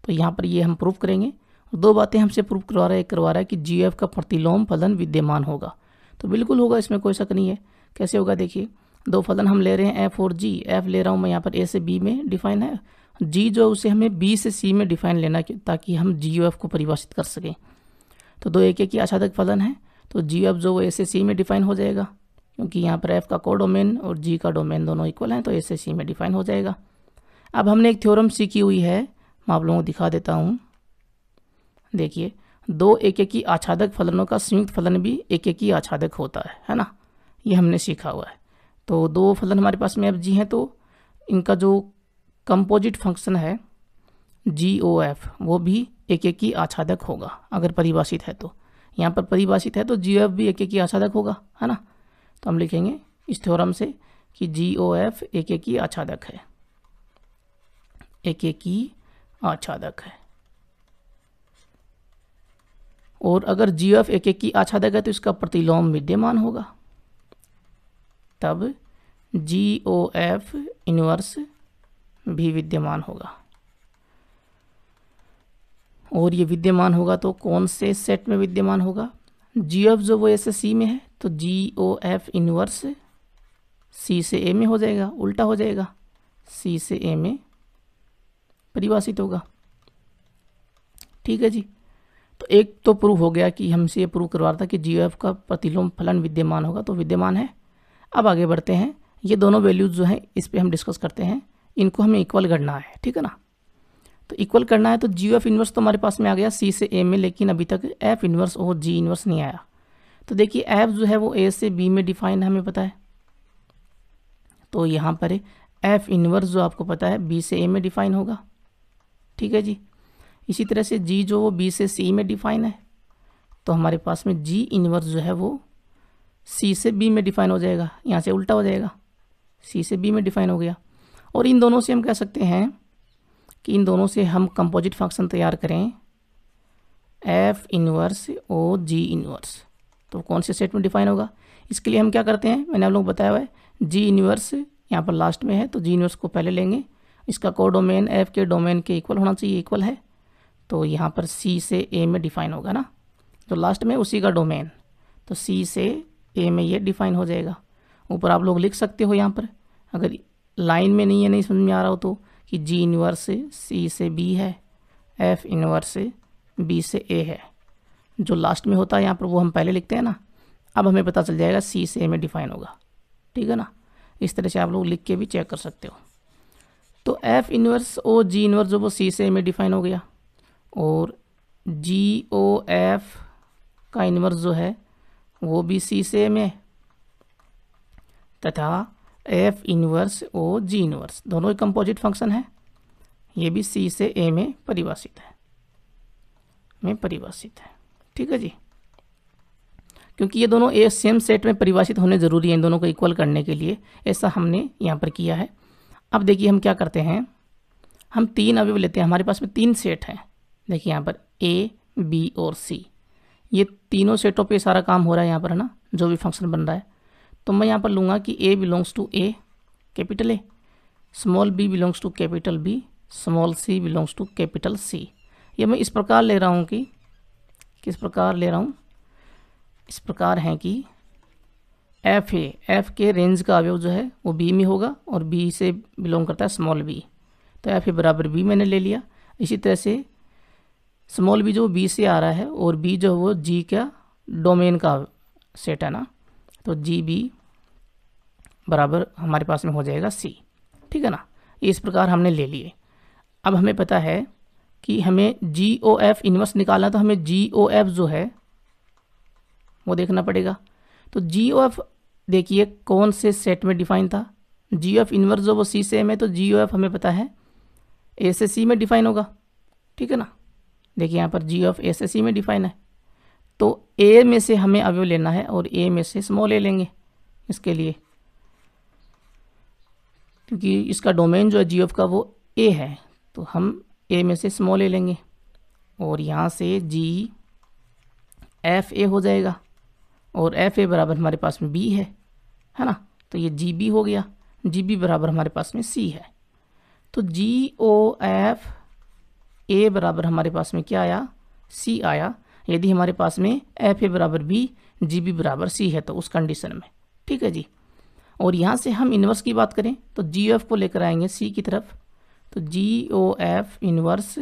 तो यहाँ पर ये हम प्रूव करेंगे। दो बातें हमसे प्रूव करवा रहा है कि GOF का प्रतिलोम फलन विद्यमान होगा, तो बिल्कुल होगा, इसमें कोई शक नहीं है। कैसे होगा देखिए, दो फलन हम ले रहे हैं f और g, f ले रहा हूँ मैं यहाँ पर a से b में डिफाइन है, g जो उसे हमें b से c में डिफाइन लेना ताकि हम GOF को परिभाषित कर सकें। तो दो एक एक ही आच्छादक फलन है तो GOF जो वो a से c में डिफाइन हो जाएगा, क्योंकि यहाँ पर f का कोडोमेन और g का डोमेन दोनों इक्वल हैं तो a से c में डिफाइन हो जाएगा। अब हमने एक थ्योरम सीखी हुई है, मैं आप लोगों को दिखा देता हूँ। देखिए दो एक एक ही आच्छादक फलनों का संयुक्त फलन भी एक एक ही आच्छादक होता है ना, ये हमने सीखा हुआ है। तो दो फलन हमारे पास में FG हैं तो इनका जो कंपोजिट फंक्शन है GOF वो भी एक एक ही आच्छादक होगा अगर परिभाषित है तो। यहाँ पर परिभाषित है तो GOF भी एक एक ही आच्छादक होगा, है ना। तो हम लिखेंगे इस थ्योरम से कि GOF एक एक ही आच्छादक है, एक एक ही आच्छादक है। और अगर GOF एक एक की आच्छादक है तो इसका प्रतिलोम विद्यमान होगा, तब GOF इन्वर्स भी विद्यमान होगा। और ये विद्यमान होगा तो कौन से सेट में विद्यमान होगा, GOF जो वो A से C में है तो GOF इन्वर्स C से A में हो जाएगा, उल्टा हो जाएगा, C से A में परिभाषित होगा। ठीक है जी। तो एक तो प्रूव हो गया कि हमसे ये प्रूव करवा रहा था कि GOF का प्रतिलोम फलन विद्यमान होगा, तो विद्यमान है। अब आगे बढ़ते हैं, ये दोनों वैल्यूज जो हैं इस पे हम डिस्कस करते हैं, इनको हमें इक्वल करना है, ठीक है ना। तो इक्वल करना है तो GOF इन्वर्स तो हमारे पास में आ गया C से A में, लेकिन अभी तक F इन्वर्स और G इन्वर्स नहीं आया। तो देखिए F जो है वो A से B में डिफाइन है, हमें पता है, तो यहाँ पर F इन्वर्स जो आपको पता है B से A में डिफाइन होगा। ठीक है जी। इसी तरह से G जो वो B से C में डिफाइन है तो हमारे पास में G इन्वर्स जो है वो C से B में डिफाइन हो जाएगा, यहाँ से उल्टा हो जाएगा, C से B में डिफाइन हो गया। और इन दोनों से हम कह सकते हैं कि इन दोनों से हम कंपोजिट फंक्शन तैयार करें F inverse O G inverse. तो कौन से सेट में डिफाइन होगा? इसके लिए हम क्या करते हैं, मैंने आप लोगों को बताया हुआ है, जी इनवर्स यहाँ पर लास्ट में है तो जी इनवर्स को पहले लेंगे। इसका कोडोमेन एफ के डोमेन के इक्वल होना चाहिए, इक्वल है, तो यहाँ पर सी से ए में डिफाइन होगा ना, जो लास्ट में उसी का डोमेन, तो सी से ए में ये डिफाइन हो जाएगा। ऊपर आप लोग लिख सकते हो यहाँ पर, अगर लाइन में नहीं है, नहीं समझ में आ रहा हो, तो कि जी इनवर्स सी से बी है, एफ इनवर्स बी से ए है। जो लास्ट में होता है यहाँ पर वो हम पहले लिखते हैं ना, अब हमें पता चल जाएगा सी से ए में डिफाइन होगा, ठीक है ना। इस तरह से आप लोग लिख के भी चेक कर सकते हो। तो F inverse O G inverse जो वो सी से ए में डिफाइन हो गया, और जी ओ एफ का इनवर्स जो है वो भी सी से ए में, तथा F inverse O G inverse दोनों ही कंपोजिट फंक्शन है, ये भी सी से ए में परिभाषित है, ठीक है जी। क्योंकि ये दोनों ए सेम सेट में परिभाषित होने ज़रूरी है इन दोनों को इक्वल करने के लिए, ऐसा हमने यहाँ पर किया है। अब देखिए हम क्या करते हैं, हम तीन अवयव लेते हैं, हमारे पास में तीन सेट हैं। देखिए यहाँ पर ए बी और सी, ये तीनों सेटों पे सारा काम हो रहा है यहाँ पर, है ना, जो भी फंक्शन बन रहा है। तो मैं यहाँ पर लूँगा कि A belongs to a capital A, small B belongs to capital B, small C belongs to capital C. ये मैं इस प्रकार ले रहा हूँ कि किस प्रकार ले रहा हूँ, इस प्रकार है कि एफ ए, एफ के रेंज का अवयव जो है वो बी में होगा और बी से बिलोंग करता है स्मॉल बी, तो एफ ए बराबर बी मैंने ले लिया। इसी तरह से स्मॉल बी जो बी से आ रहा है और बी जो है वो जी का डोमेन का सेट है ना, तो जी बी बराबर हमारे पास में हो जाएगा सी, ठीक है ना। इस प्रकार हमने ले लिए। अब हमें पता है कि हमें जी ओ एफ इनवर्स निकालना, तो हमें जी ओ एफ जो है वो देखना पड़ेगा। तो जी ओ एफ देखिए कौन से सेट में डिफाइन था, जी ओ एफ इनवर्स जो वो सी से एम है, तो जी ओ एफ हमें पता है ए से सी में डिफाइन होगा, ठीक है ना। देखिए यहाँ पर जी ओ एफ ए से सी में डिफाइन है, तो ए में से हमें अवयव लेना है और ए में से स्मॉल ए लेंगे इसके लिए, क्योंकि इसका डोमेन जो है जी ओ एफ का वो ए है, तो हम ए में से स्मॉल ए लेंगे और यहाँ से जी एफ ए हो जाएगा, और एफ ए बराबर हमारे पास में बी है ना, तो ये जी बी हो गया, जी बी बराबर हमारे पास में सी है। तो जी ओ एफ ए बराबर हमारे पास में क्या आया, सी आया, यदि हमारे पास में एफ ए बराबर बी, जी बी बराबर सी है तो उस कंडीशन में, ठीक है जी। और यहाँ से हम इन्वर्स की बात करें तो जी एफ को लेकर आएंगे सी की तरफ, तो जी ओ एफ इन्वर्स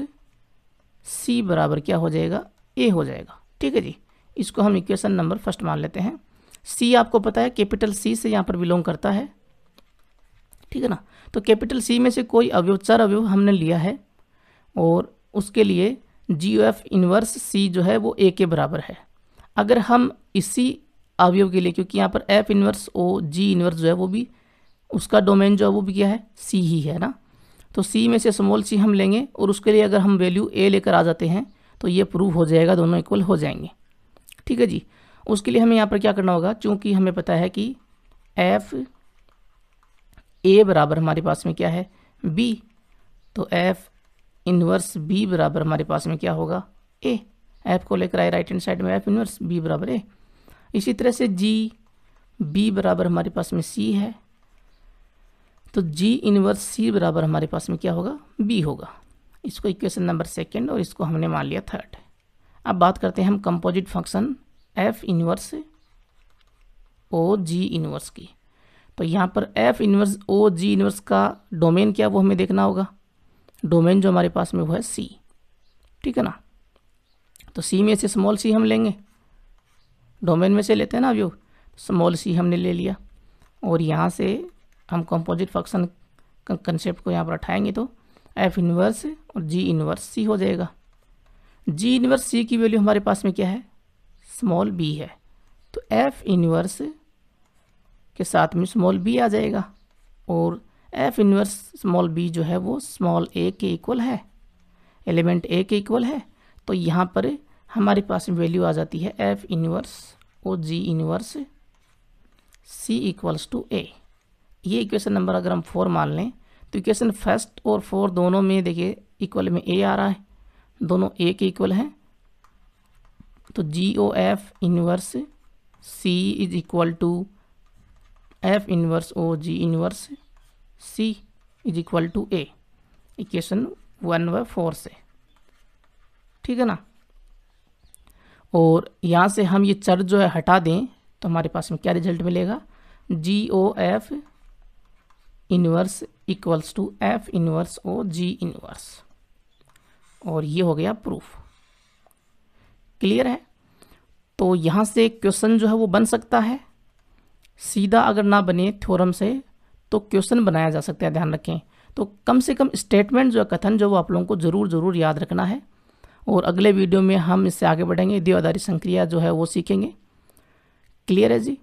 सी बराबर क्या हो जाएगा, ए हो जाएगा, ठीक है जी। इसको हम इक्वेशन नंबर फर्स्ट मान लेते हैं। सी आपको पता है कैपिटल सी से यहाँ पर बिलोंग करता है, ठीक है ना। तो कैपिटल सी में से कोई अवयव, चर अवयव हमने लिया है और उसके लिए जी ओ एफ इनवर्स सी जो है वो ए के बराबर है। अगर हम इसी अवयव के लिए, क्योंकि यहाँ पर F inverse O G inverse जो है वो भी, उसका डोमेन जो है वो भी क्या है, सी ही है ना, तो सी में से स्मॉल सी हम लेंगे और उसके लिए अगर हम वैल्यू ए लेकर आ जाते हैं तो ये प्रूव हो जाएगा, दोनों इक्वल हो जाएंगे, ठीक है जी। उसके लिए हमें यहाँ पर क्या करना होगा, चूंकि हमें पता है कि एफ ए बराबर हमारे पास में क्या है, बी, तो एफ इनवर्स बी बराबर हमारे पास में क्या होगा, ए। एफ को लेकर आए राइट हैंड साइड में, एफ इनवर्स बी बराबर ए। इसी तरह से जी बी बराबर हमारे पास में सी है, तो जी इनवर्स सी बराबर हमारे पास में क्या होगा, बी होगा। इसको इक्वेशन नंबर सेकंड और इसको हमने मान लिया थर्ड। अब बात करते हैं हम composite function F inverse O G inverse की। तो यहाँ पर F inverse O G inverse का डोमेन क्या वो हमें देखना होगा, डोमेन जो हमारे पास में वो है सी, ठीक है ना। तो सी में से स्मॉल सी हम लेंगे, डोमेन में से लेते हैं ना अवयव, स्मॉल सी हमने ले लिया और यहाँ से हम कंपोजिट फंक्शन कंसेप्ट को यहाँ पर उठाएंगे तो एफ इनवर्स और जी इनवर्स सी हो जाएगा। जी इनवर्स सी की वैल्यू हमारे पास में क्या है, स्मॉल बी है, तो एफ इनवर्स के साथ में स्मॉल बी आ जाएगा और एफ इनवर्स स्मॉल बी जो है वो स्मॉल ए के इक्वल है, एलिमेंट ए के इक्वल है। तो यहाँ पर हमारे पास में वैल्यू आ जाती है F inverse O G inverse C equals to A. ये इक्वेशन नंबर अगर हम 4 मान लें तो इक्वेशन फर्स्ट और फोर दोनों में देखिए इक्वल में ए आ रहा है, दोनों ए के इक्वल हैं। तो G O F inverse C is equal to F inverse O G inverse C is equal to A, equation 1/4 से, ठीक है ना। और यहाँ से हम ये चर जो है हटा दें तो हमारे पास में क्या रिजल्ट मिलेगा, G O F inverse equals to F inverse O G inverse, और ये हो गया प्रूफ। क्लियर है। तो यहाँ से क्वेश्चन जो है वो बन सकता है, सीधा अगर ना बने थ्योरम से तो क्वेश्चन बनाया जा सकता है, ध्यान रखें। तो कम से कम स्टेटमेंट जो है, कथन जो वो आप लोगों को ज़रूर याद रखना है। और अगले वीडियो में हम इससे आगे बढ़ेंगे, द्विआधारी संक्रिया जो है वो सीखेंगे। क्लियर है जी।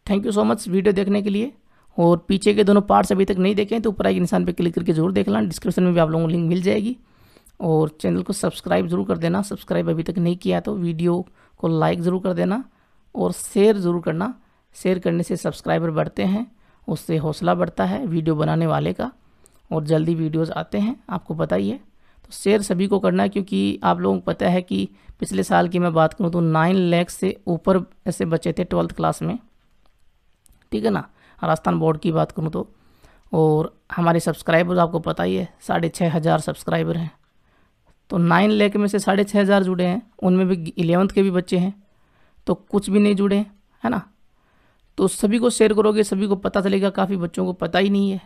Thank you so much video देखने के लिए। और पीछे के दोनों पार्ट्स अभी तक नहीं देखें तो ऊपर आई निशान पे क्लिक करके जरूर देख लेना, डिस्क्रिप्शन में भी आप लोगों को लिंक मिल जाएगी। और चैनल को सब्सक्राइब जरूर कर देना, सब्सक्राइब अभी तक नहीं किया तो वीडियो को लाइक ज़रूर कर देना और शेयर ज़रूर करना। शेयर करने से सब्सक्राइबर बढ़ते हैं, उससे हौसला बढ़ता है वीडियो बनाने वाले का, और जल्दी वीडियोज़ आते हैं, आपको पता ही है। तो शेयर सभी को करना है, क्योंकि आप लोगों को पता है कि पिछले साल की मैं बात करूं तो 9 लाख से ऊपर ऐसे बच्चे थे 12th क्लास में, ठीक है ना, राजस्थान बोर्ड की बात करूं तो। और हमारे सब्सक्राइबर्स आपको पता ही है 6,500 सब्सक्राइबर हैं। तो 9 लाख में से 6,500 जुड़े हैं, उनमें भी 11th के भी बच्चे हैं, तो कुछ भी नहीं जुड़े हैं, है ना। तो सभी को शेयर करोगे, सभी को पता चलेगा, काफ़ी बच्चों को पता ही नहीं है।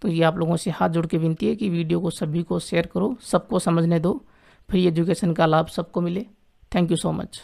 तो ये आप लोगों से हाथ जोड़ के विनती है कि वीडियो को सभी को शेयर करो, सबको समझने दो, फ्री एजुकेशन का लाभ सबको मिले। Thank you so much.